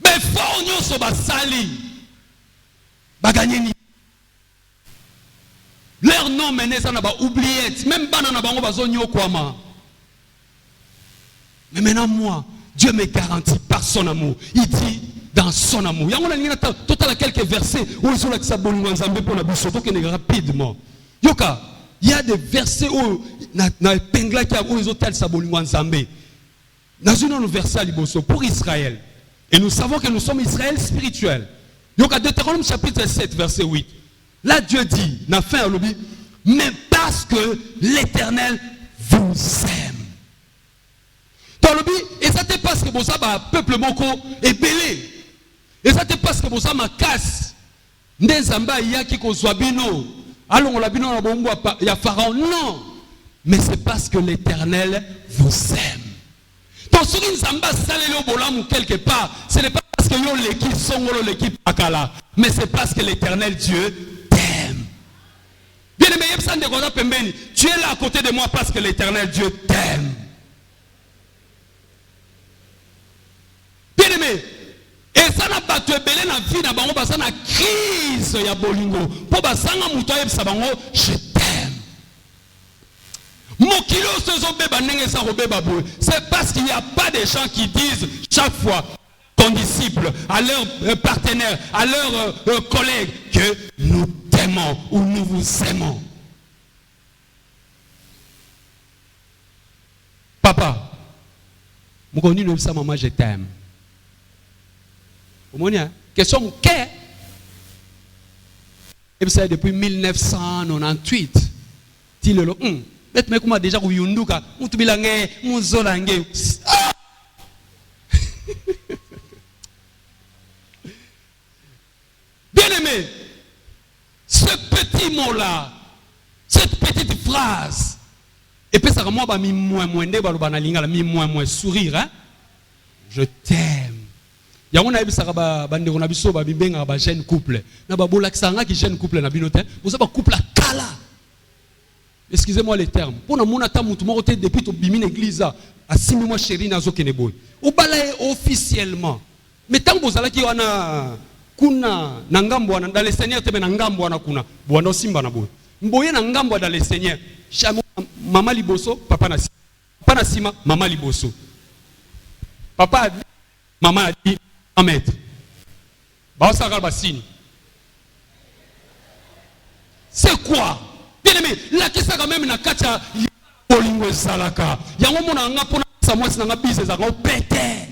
Mais fort nous sommes sali, ba gagné ni. Leur nom mené ça n'a pas oublié, même pas dans la banque bazonio kwama. Mais maintenant moi, Dieu me garantit par son amour. Il dit dans son amour. Il y a total quelques versets où ils sont là qui s'abonnent pour la bouche rapidement. Yoka, il y a des versets où na pengla qui où ils ont tel s'abonnent ensemble. Dans une verset pour Israël. Et nous savons que nous sommes Israël spirituel. Yoka, Deutéronome chapitre 7 verset 8. Là Dieu dit, n'a fait un lobby, mais parce que l'Éternel vous aime. Dans le lobby, parce que vous avez un peuple moko est belé. Et ça c'est parce que vous avez ma casse. Ndezamba yaki ko zwabino. Allons on la bino na bombo ya pharaon. Non. Mais c'est parce que l'Éternel vous aime. Donc si Nzamba salelo bolam quelque part, ce n'est pas parce que yo l'équipe songolo l'équipe akala, mais c'est parce que l'Éternel Dieu t'aime. Bien aimé, tu es là à côté de moi parce que l'Éternel Dieu t'aime. Bien aimé, et ça n'a pas tué belé na vie na bango basa na crise ya bolingo. Po basanga muto yebisa bango, je t'aime. C'est parce qu'il n'y a pas de gens qui disent chaque fois ton disciple, à leurs partenaires, à leurs collègues que nous t'aimons ou nous vous aimons. Papa, Moukoni nous dit maman je t'aime. Vous voyez, question mon cœur. Et ça depuis 1998. Ti le mais comment déjà vous yunduka mutubilange muzolange. Bien aimé, ce petit mot là, cette petite phrase, et puis ça moi ba mi moins ba lingala mi moins sourire hein. Je t'aime. Ya on a vu ça ba bande on a biso ba bibenga ba jeune couple. Na ba bolakisanga ki jeune couple na binote. Vous savez ba couple à kala. Excusez-moi les termes. Pour nous monata mutu moko te depuis to bimi l'église à 6 mois chérie nazo keneboy. Au balaye officiellement. Mais tant que vous allez qui wana kuna nangambo wana dans le Seigneur te nangambo wana kuna. Bwana simba na boy. Mboye nangambo dans le Seigneur. Maman liboso, papa na sima. Papa na sima, maman liboso. Papa a dit, maman a dit, un mètre. Ba osaka basini. C'est quoi? Bien aimé, la question quand même na kacha bolingo salaka. Yango mona nga pona sa mwasi na bise za ko pété.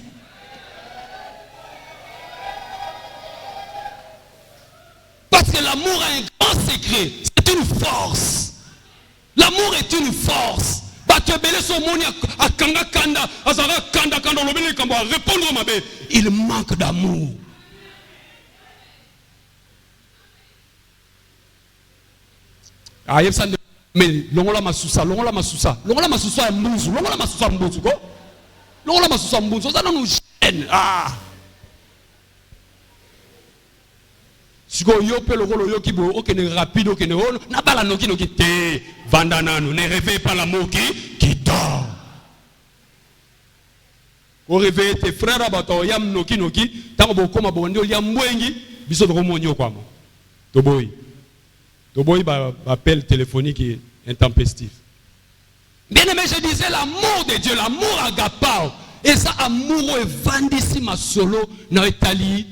Parce que l'amour a un grand secret, c'est une force. L'amour est une force. Il manque d'amour. Mais longola masusa mbuzu, longola masusa mbuzu ko? Longola masusa mbuzu, ça nous gêne. Ah. Siko yo pe lokolo yo kibo okene rapide okene on na bala noki te vandana nous ne réveille pas l'amour qui dort. Ko réveiller tes frères abato yam noki tango bokoma bonde oli ambwengi biso to monyo kwamo. Toboy ba appel téléphonique intempestif. Bien aimé, je disais l'amour de Dieu, l'amour agapao. Et ça amour evandisi masolo na etali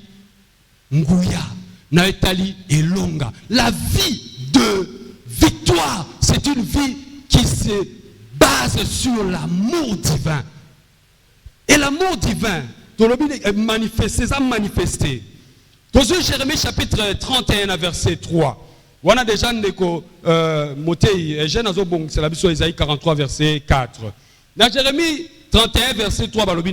nguya. Naetali et longa. La vie de victoire, c'est une vie qui se base sur l'amour divin. Et l'amour divin, est manifesté, ça manifesté. Dans Jérémie chapitre 31 verset 3. On a déjà c'est la Bible Isaïe 43 verset 4. Dans Jérémie 31 verset 3, de loin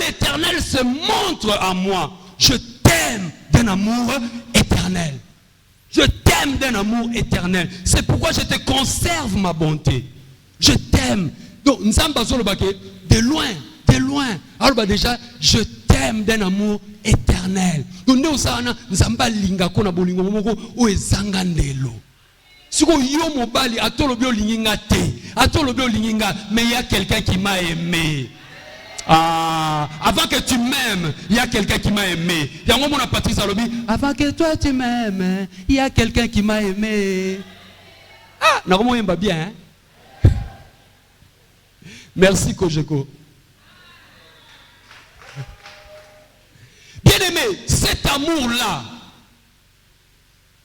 l'Éternel se montre à moi. Je t'aime d'un amour éternel. Je t'aime d'un amour éternel. C'est pourquoi je te conserve ma bonté. Je t'aime. Donc, de loin. Alors déjà, je t'aime d'un amour éternel. Donc, nous sommes linga kona bolingo moko o ezanga ndelo. Siko yo mobali atolobi olinga te. Atolobi olinga, mais il y a quelqu'un qui m'a aimé. Ah, avant que tu m'aimes, il y a quelqu'un qui m'a aimé. Il y a un moment où Patrice Alobi, avant que toi tu m'aimes, il y a quelqu'un qui m'a aimé. Ah, normalement il va bien. Hein? Merci Kojeko. Bien aimé, cet amour-là,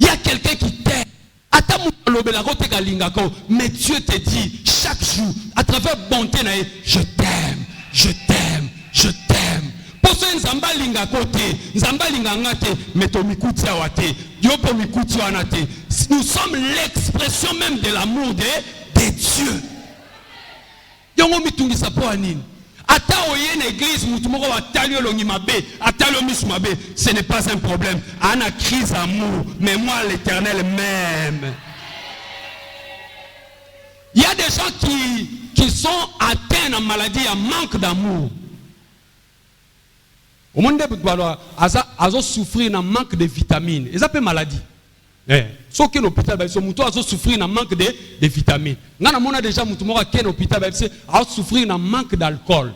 il y a quelqu'un qui t'aime. Mais Dieu te dit chaque jour, à travers bonté, je t'aime. Je t'aime, je t'aime. Pour ce nzamba linga kote, nzamba linga ngate, mais to mikuti awate, yopo mikuti wanate. Nous sommes l'expression même de l'amour de Dieu. Yongo mitungi sapo anini. Ata oye na église mutu moko batali olongi mabe, atali omisu mabe, ce n'est pas un problème. Ana crise amour, mais moi l'Éternel m'aime. Il y a des gens qui sont atteints de maladie, à manque d'amour. Au monde de souffrir d'un manque de vitamines. Ils appellent maladie. Sauf que l'hôpital, ils sont souffrir d'un manque de vitamines. Nous avons déjà l'hôpital, ils sont souffrir d'un manque d'alcool.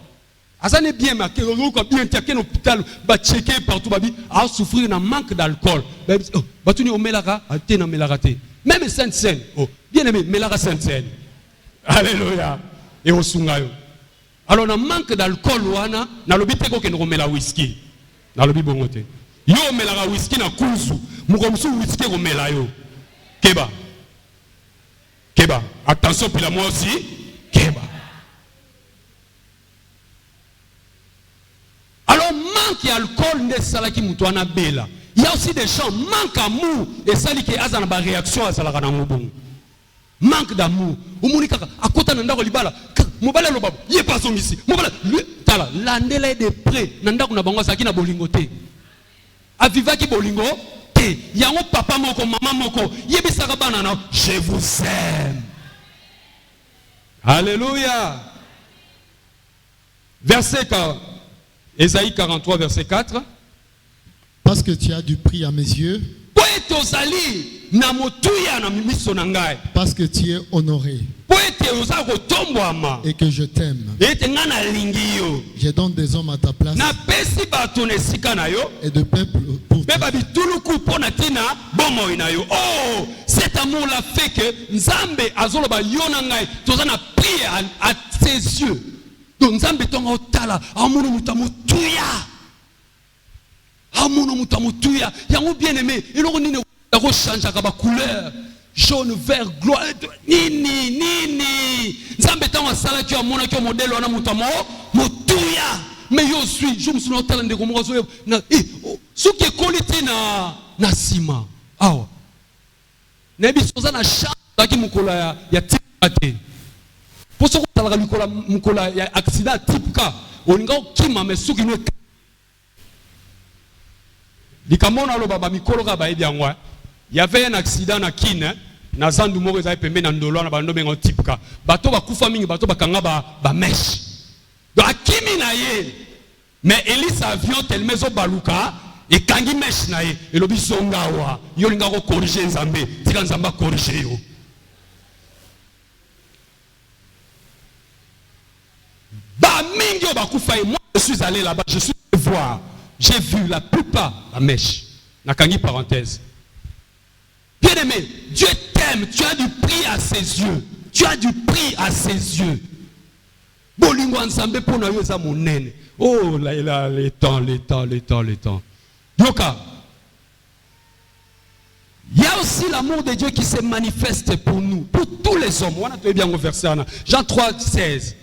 Ça n'est bien marqué. L'hôpital va checker partout. Ils sont souffrir d'un manque d'alcool. Même Sainte-Seine. Bien aimé, Melara Sainte-Seine. Alléluia. Et au Sungayo. Alors, on a manque d'alcool, on a l'obité qu'on met la whisky. Dans le bibongote. Yo met la whisky na kuzu. Mukomsu whisky on met la yo. Keba. Keba. Attention, puis la moi aussi. Keba. Alors, manque d'alcool ne salaki mutuana bela. Il y a aussi des gens, manque d'amour. Et ça, qui a une réaction à ça. Manque d'amour. À côté de l'Ibala. Mobala lo babo, yé pas son ici. Mobala, tala, l'andela est de près. Nanda kuna bango saki na bolingo te. Aviva ki bolingo te. Yango papa moko, maman moko. Yé bisaka banana. Je vous aime. Alléluia. Verset 4. Ésaïe 43, verset 4. Parce que tu as du prix à mes yeux. Parce que tu es honoré. Et que je t'aime. Je donne des hommes à ta place. Et de peuple pour toi. Oh, cet amour-là fait que Nzambe azoloba yonangai tozana prier à ses yeux. Donc Nzambe tonga otala amono mutamutuya. Amono mutamutuya. Yango bien aimé, eloko nini change akaba couleur. Jaune, vert, gloire, nini. Nzambe tonga sala ki amona ki modèle wana mutamutuya. Mais yo suis, je me suis noté ndeko moko so na ce qui est qualité na sima. Awa. Nebi soza na chance ki mukola ya tipate. Pour ce que mukola ya accident tipka, oninga kima mesuki no. Likamona lo baba mikolo ka ba ebiangwa. Il y avait un accident na Kine, na zandu moko za pembe na ndolo na bando bengo tipka. Bato ba kufa mingi bato bakanga ba mesh. Donc akimi na ye. Mais Elise avion tellement zo baluka et kangi mesh na ye. Et lobi zongawa. Yo linga ko corriger Nzambe. Tika Nzamba corriger yo. Ba mingi o bakufa ye. Moi je suis allé là-bas, je suis allé voir. J'ai vu la plupart la mèche. Nakangi parenthèse. Bien aimé, Dieu t'aime, tu as du prix à ses yeux. Tu as du prix à ses yeux. Bolingo ensemble pour nous ça mon nene. Oh là les temps. Yoka. Il y a aussi l'amour de Dieu qui se manifeste pour nous, pour tous les hommes. On a trouvé bien au verset Jean 3, 16.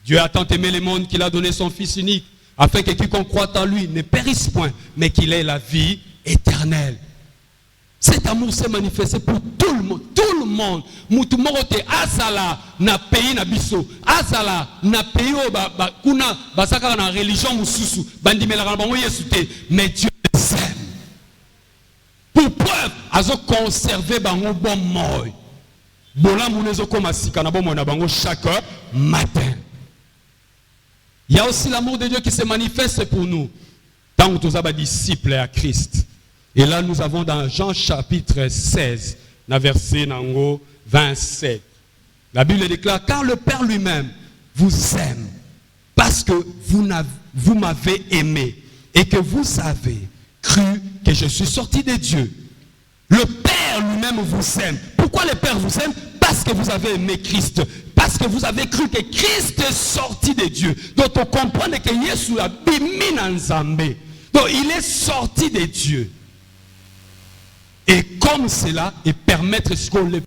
Dieu a tant aimé le monde qu'il a donné son Fils unique, afin que quiconque croit en lui ne périsse point, mais qu'il ait la vie éternelle. Cet amour s'est manifesté pour tout le monde. Tout le monde. Mutu morote azala na pays na biso. Azala na pays kuna basaka na religion mususu. Bandimela na bango yesute. Mais Dieu les aime. Pour preuve, azo conserver bango bon moy. Bola munezo koma sika na bon moy na bango chaque matin. Il y a aussi l'amour de Dieu qui se manifeste pour nous. Tant que nous sommes disciples à Christ. Et là, nous avons dans Jean chapitre 16, verset 27. La Bible déclare, car le Père lui-même vous aime, parce que vous m'avez aimé, et que vous avez cru que je suis sorti de Dieu. Le Père lui-même vous aime. Pourquoi le Père vous aime? Parce que vous avez aimé Christ. Parce que vous avez cru que Christ est sorti de Dieu. Donc on comprend que Jésus a bimi na Nzambe. Donc il est sorti de Dieu. Et comme cela, et permettre ce qu'on nous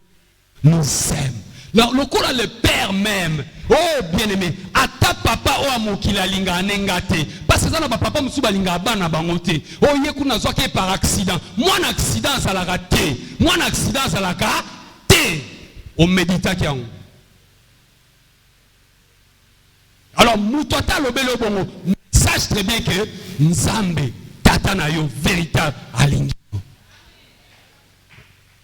aime. Le coup là, le Père même. Oh bien-aimé, à ta papa oh amokila linga anengate. Parce que ça n'a pas papa musuba linga bana bangote. Oh yekuna zoke par accident. Moi un accident ça l'a raté. Moi un accident ça l'a raté. On médita qui a. Alors Alors, Moutota Lobelo Bongo, sache très bien que Nzambe, Tata na yo, véritable, alingi.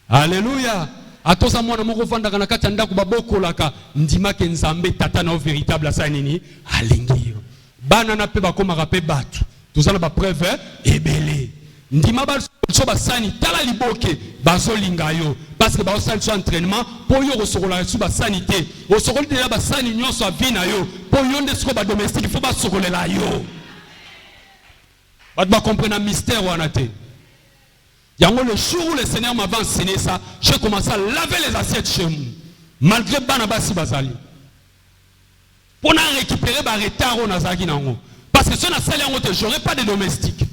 Alléluia. Atosa mwana moko fanda kana kati ndako baboko laka ndima ke Nzambe Tata na yo, véritable asa nini, alingi. Bana na pe bakoma ka pe batu. Tozala ba preuve ebele. Ndima ba so basani tala liboke bazolinga yo parce que ba osali so entraînement po yo kosokola su ba sanité o sokoli de ba sani nyonso avina yo po yo ndesko ba domestique faut ba sokolela yo ba comprendre mystère wana te. Yango le jour où le Seigneur m'avait enseigné ça, j'ai commencé à laver les assiettes chez moi malgré bana basi bazali pour na récupérer ba retard on azaki nango parce que si on a sali yango te j'aurais pas de domestique.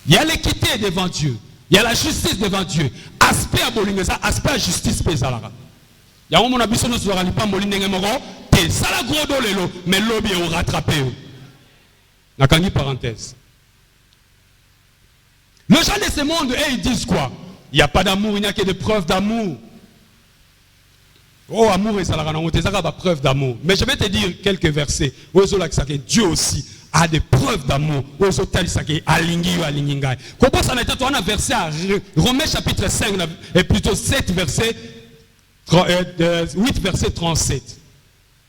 Il y a l'équité devant Dieu. Il y a la justice devant Dieu. Aspect à bolingesa, aspect à justice pesalara. Il y a un moment où on ne pas bolingenge moko, te sala gros do lelo, mais lobby au rattrapé. Nakangi parenthèse. Le gens de ce monde, ils disent quoi? Il n'y a pas d'amour, il n'y a que des preuves d'amour. Oh, amour et salara, on te dira pas preuve d'amour. Mais je vais te dire quelques versets. Dieu aussi a des preuves d'amour. Comment ça n'a été un verset à Romains chapitre 5 et plutôt 7 verset 8 verset 37.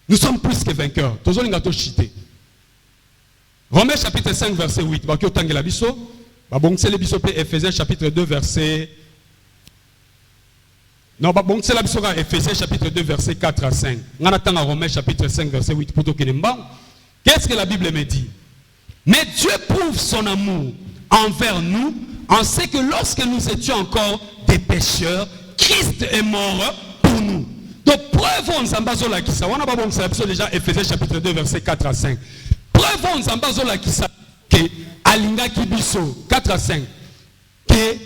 Nous sommes plus que vainqueurs. Romains chapitre 5 verset 8. Ephésiens chapitre 2 verset non, c'est la Bible Ephésiens chapitre 2 verset 4 à 5. On attend à Romains chapitre 5 verset 8 pour tout qu'il qu'est-ce que la Bible me dit? Mais Dieu prouve son amour envers nous en ce que lorsque nous étions encore des pécheurs, Christ est mort pour nous. Donc preuve Nzambazola Kisa. On a pas bon ça déjà Ephésiens chapitre 2 verset 4 à 5. Preuve Nzambazola Kisa que alinga kibiso 4 à 5 que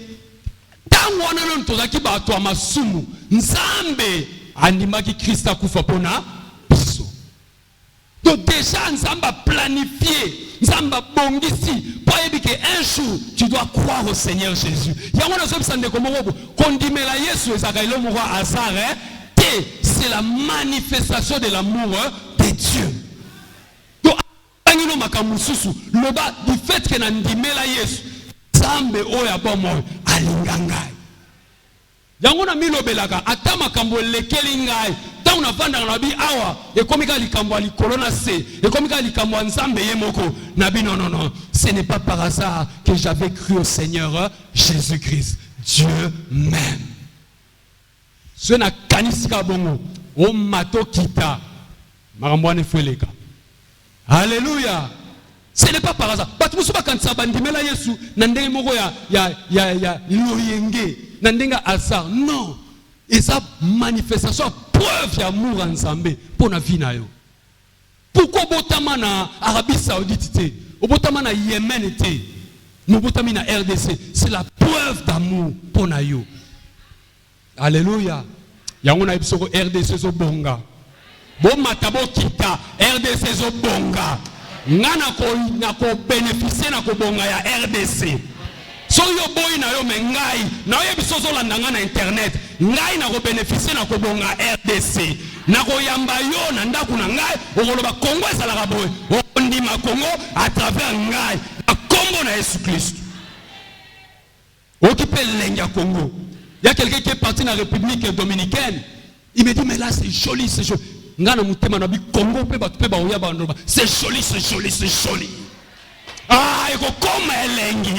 tango wana non tozaki bato ya masumu Nzambe andimaki Christ akufa pona biso. Donc déjà Nzambe a planifié, Nzambe a bongisi pour que un jour tu dois croire au Seigneur Jésus. Yango na zobi sande komo kondimela Yesu ezaka ilo moko hasard c'est la manifestation de l'amour de Dieu. Donc angino makamususu loba du fait que na ndimela Yesu Nzambe oya bomo alingangai. Yango na milobelaka ata makambo lekeli ngai ta una vanda na bi awa e komika likambo likolo na se e komika likambo Nzambe ye moko na bi non ce n'est pas par hasard que j'avais cru au Seigneur Jésus-Christ. Dieu m'aime. Ce na kanisika bongo o mato kita marambwane fueleka. Alléluia. Ce n'est pas par hasard. Batumusu bakanisa bandimela Yesu na ndenge moko ya loyenge na ndenge hasard. Non. Et ça manifestation preuve d'amour en Nzambe pour na vie na yo. Pourquoi botama na Arabie Saoudite te? Botama na Yémen te? Nous botami na RDC, c'est la preuve d'amour pour na yo. Alléluia. Yango na ibisoko RDC zo bonga. Bon matabo kita RDC zo bonga. Ngana ko bénéficier na ko bonga ya RDC. So yo boy na yo mengai na yo bisozo landa na internet ngai na ko bénéficier na ko bonga RDC na ko yamba yo na ndaku na ngai okoloba Congo ezalaka boy ondima Congo à travers ngai na Congo na Jésus Christ. Occupé l'India Congo. Il y a quelqu'un qui est parti dans la République dominicaine. Il me dit mais là c'est joli, c'est joli. Ngana mutema na bi Congo pe ba oya ba ndoba. C'est joli, c'est joli, c'est joli. Ah, eko koma elengi.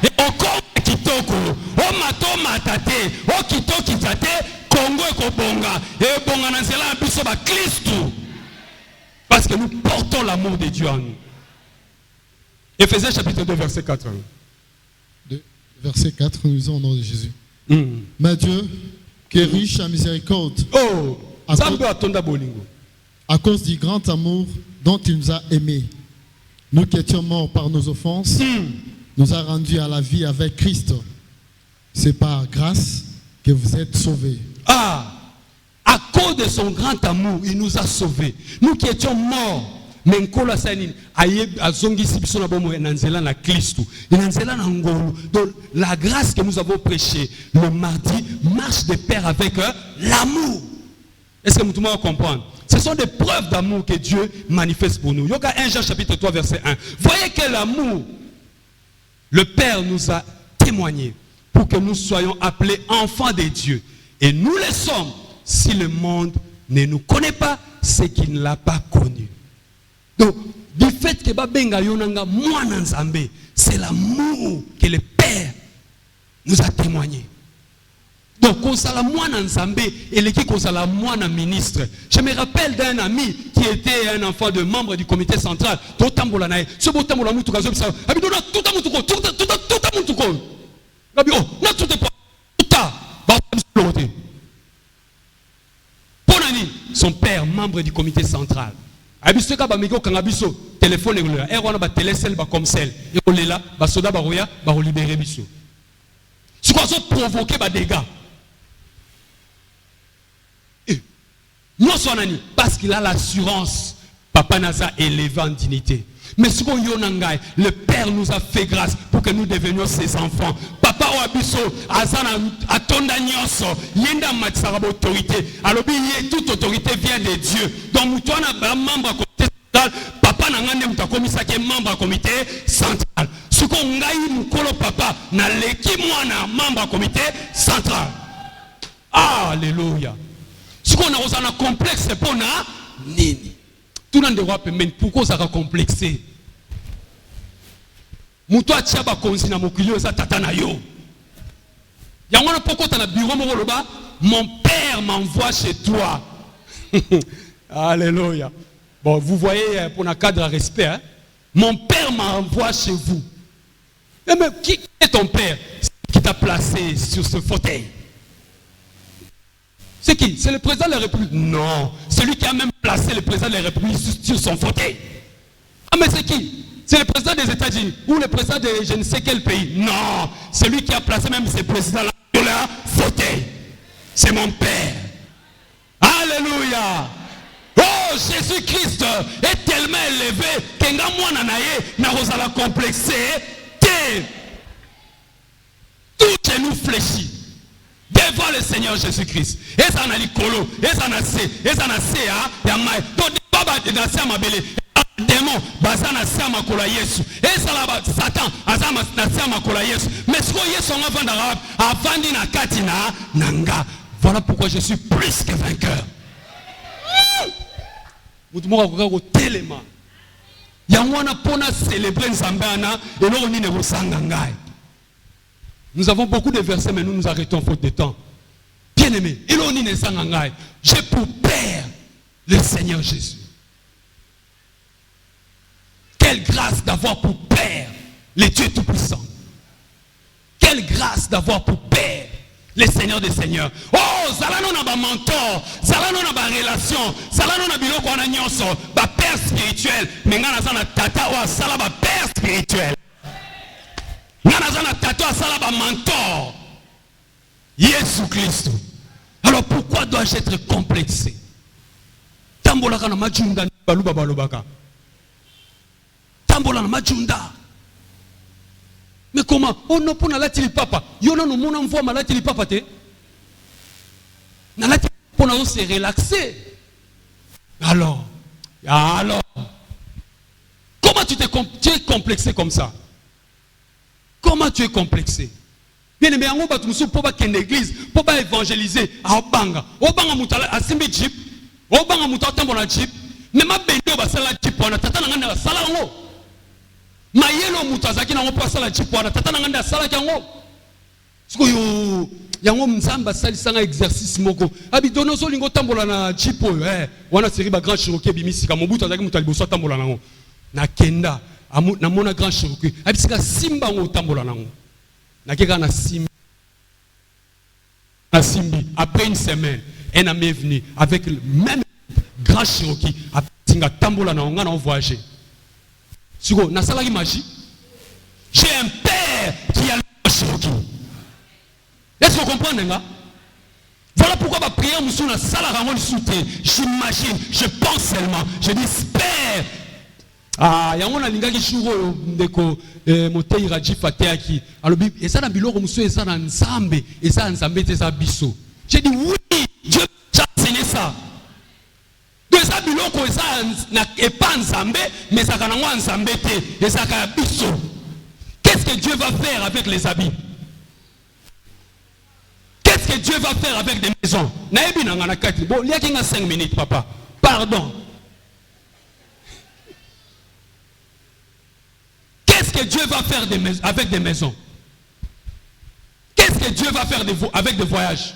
Eko koma kitoko. O mato matate. O kitoki tate. Congo eko bonga. E bonga na nzela biso ba Kristo. Parce que nous portons l'amour de Dieu en nous. Ephésiens chapitre 2 verset 4. Verset 4, nous lisons au nom de Jésus. Mais Dieu, qui est riche en miséricorde, à cause du grand amour dont il nous a aimés, nous qui étions morts par nos offenses, nous a rendus à la vie avec Christ. C'est par grâce que vous êtes sauvés. Ah, à cause de son grand amour, il nous a sauvés. Nous qui étions morts, mais nkola sanini ayeb azongisi biso na bomo na nzela na Kristo na nzela na ngolo. Donc la grâce que nous avons prêchée le mardi marche de pair avec l'amour. Est-ce que tout le monde va comprendre? Ce sont des preuves d'amour que Dieu manifeste pour nous. Yoga 1 Jean chapitre 3 verset 1. Voyez quel amour le Père nous a témoigné pour que nous soyons appelés enfants de Dieu. Et nous le sommes si le monde ne nous connaît pas, c'est qu'il ne l'a pas connu. Donc, du fait que Babenga Yonanga Mwana Nzambe, c'est l'amour que le Père nous a témoigné. Donc, quand ça la Mwana Nzambe et l'équipe quand ça la Mwana ministre. Je me rappelle d'un ami qui était un enfant de membre du comité central. Tout tambolanae, ce beau tambolamou tout kazo ça. Abidona tout amutuko, tout amutuko. Gabi oh, na tout est pas. Tout a. Ponani, son père membre du comité central. Abiso ka ba miko kangabiso téléphone ngula. E wana ba télécell ba comme celle. E olela ba soda ba roya ba libérer biso. Ce qu'on a provoqué ba dégâts. Non sonani parce qu'il a l'assurance. Papa Naza élevé en dignité. Mais ce qu'on yonangai, le Père nous a fait grâce pour que nous devenions ses enfants. Papa Wabiso, Azana Atonda Nyoso, Yenda Matsarabo autorité. Alors toute autorité vient de Dieu. Donc Moutouana membre du comité central, papa Nangane Moutakomisa qui est membre du comité central. Ce qu'on ngaï Moukolo papa, na leki mwana membre du comité central. Alléluia. Ce qu'on a un complexe, c'est pour na nini. Tout le monde mais pourquoi ça a complexé? Moutoua Tchaba Konzina Mokilio, ça tatana yo. Yangwana pourquoi t'as un bureau Mokoloba? Mon père m'envoie chez toi. Alléluia. Bon, vous voyez, pour un cadre de respect, hein? Mon père m'envoie chez vous. Mais qui est ton père qui t'a placé sur ce fauteuil? C'est qui? C'est le président de la République? Non. Celui qui a même placé le président de la République sur son fauteuil. Ah mais c'est qui? C'est le président des États-Unis ou le président de je ne sais quel pays? Non. Celui qui a placé même ce président-là sur leur fauteuil. C'est mon père. Alléluia. Oh, Jésus-Christ est tellement élevé qu'enga mwana naye na rozala complexé. Tout genou fléchit devant le Seigneur Jésus-Christ. Et ça n'a l'icolo, et ça n'a C, et ça n'a C, yamaï. Donc, baba de nasa mabele, démon, bazana sa makola Yesu. Et ça là, Satan, azama nasa makola Yesu. Mais ce qu'on y est son avant d'arabe, avant d'ina katina, nanga. Voilà pourquoi je suis plus que vainqueur. Vous devez vous téléma. Yamwana pona célébrer Nzambana et l'on n'y ne ressangangai. Nous avons beaucoup de versets, mais nous nous arrêtons faute de temps. Bien-aimé, j'ai pour Père le Seigneur Jésus. Quelle grâce d'avoir pour Père le Dieu Tout-Puissant. Quelle grâce d'avoir pour Père le Seigneur des Seigneurs. Oh, Zalano n'a pas mentor, Zalano n'a pas relation, Zalano n'a biloko wana nyonso, ba Père spirituel, mais ngana zana tata wa sala ba Père spirituel. Mentor Jésus-Christ. Alors pourquoi dois-je être complexé? Tambola kana majunda baluba balobaka. Tambola na majunda. Mais comment? Oh non, pour la tili papa. Yona no mona mvoa malati li papa te. Na la pour na se relaxer. Alors, comment tu es complexé comme ça? Comment tu es complexé? Bien aimé, on va tout pour pas qu'une église, pour pas évangéliser à Obanga. Obanga mutala a simbi jeep. Obanga mutala tambo na jeep. Mais ma bendo ba sala jeep wana tata na nganda sala ngo. Ma yelo mutazaki na ngo pa sala jeep wana tata na nganda sala kyango. Siko yo yango mzamba sali sanga exercice moko. Abi dono so lingo tambola na jeep wana seri ba grand Cherokee bimisika mobutu azaki mutali boso tambola nango. Na kenda na mona grand Cherokee abisika simba ngo tambola nango na keka na simbi après une semaine un ami est venu avec le même grand Cherokee atinga tambola nango ngana voyager siko na salaki magie. J'ai un père qui a le Cherokee. Est-ce que vous comprenez nga? Voilà pourquoi ma prière me sous la salle à ramon soutien. J'imagine, je pense seulement, je dis père. Ah, yango na lingaki shuro ndeko motei raji fateaki. Alors et ça na biloko muso et ça na nzambe, et ça nzambe te ça biso. J'ai dit oui, Dieu t'a enseigné ça. eza biloko eza na epa nzambe mais ça kanangwa nzambe te ezaka biso. Qu'est-ce que Dieu va faire avec les habits? Qu'est-ce que Dieu va faire avec des maisons? Naebi nangana kati. Bon, liaki nga 5 minutes papa. Pardon. Qu'est-ce que Dieu va faire avec des maisons? Qu'est-ce que Dieu va faire avec des voyages?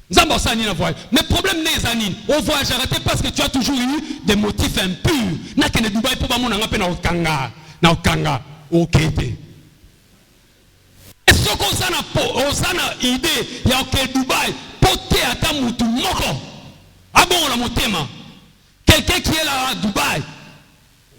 Mais le problème n'est pas au voyage arrêté parce que tu as toujours eu des motifs impurs. Na kene Dubaï pour ba mona ngapena okanga na okanga okete. Et ce qu'on a idée il y a ok Dubaï poté ata mutu moko. Ah bon la motema. Quelqu'un qui est là à Dubaï.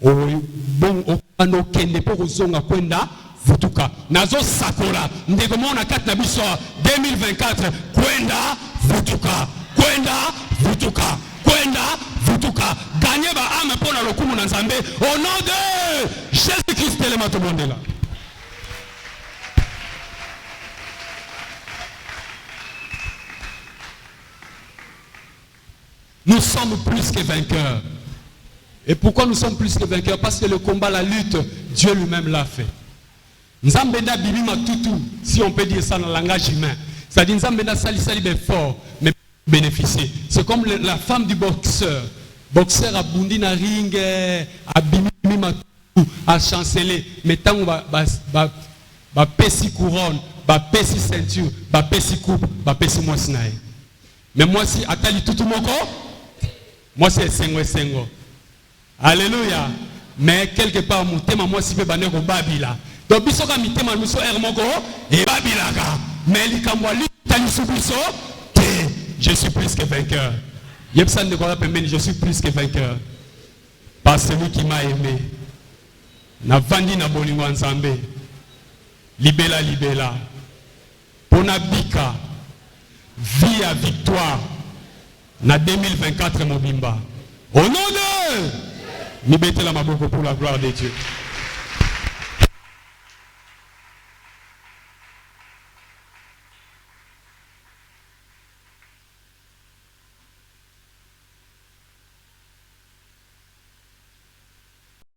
Oh bon okano kende pour zonga kwenda vutuka. Nazo sakola ndeko mona kat na biso 2024 kwenda vutuka, kwenda vutuka, kwenda vutuka. Gagner ba ame pona lokumu na nzambe au nom de Jésus-Christ le matobondela. Nous sommes plus que vainqueurs. Et pourquoi nous sommes plus que vainqueurs? Parce que le combat, la lutte, Dieu lui-même l'a fait. Nzambenda bibima tutu, si on peut dire ça dans le langage humain. C'est-à-dire Nzambenda sali fort, mais bénéficier. C'est comme la femme du boxeur. Boxeur a bundi na ring, a bibima tutu, a chancelé. Mais tant ba pesi couronne, ba pesi ceinture, ba pesi coupe, ba pesi moisinae. Mais moi si atali tutu moko, moi c'est sengo. Alléluia. Mais quelque part mon thème moi si peut baner ko babila. Donc bisoka mitema miso ermoko et babilaka. Mais likamwa li tani subiso te. Je suis plus que vainqueur. Yepsan de quoi je suis plus que vainqueur. Par celui qui m'a aimé. Na vandi na bolingo nzambe. Libela. Pona bika. Vie à victoire. Na 2024 mobimba. Au nom de Libérez la maboko pour la gloire de Dieu.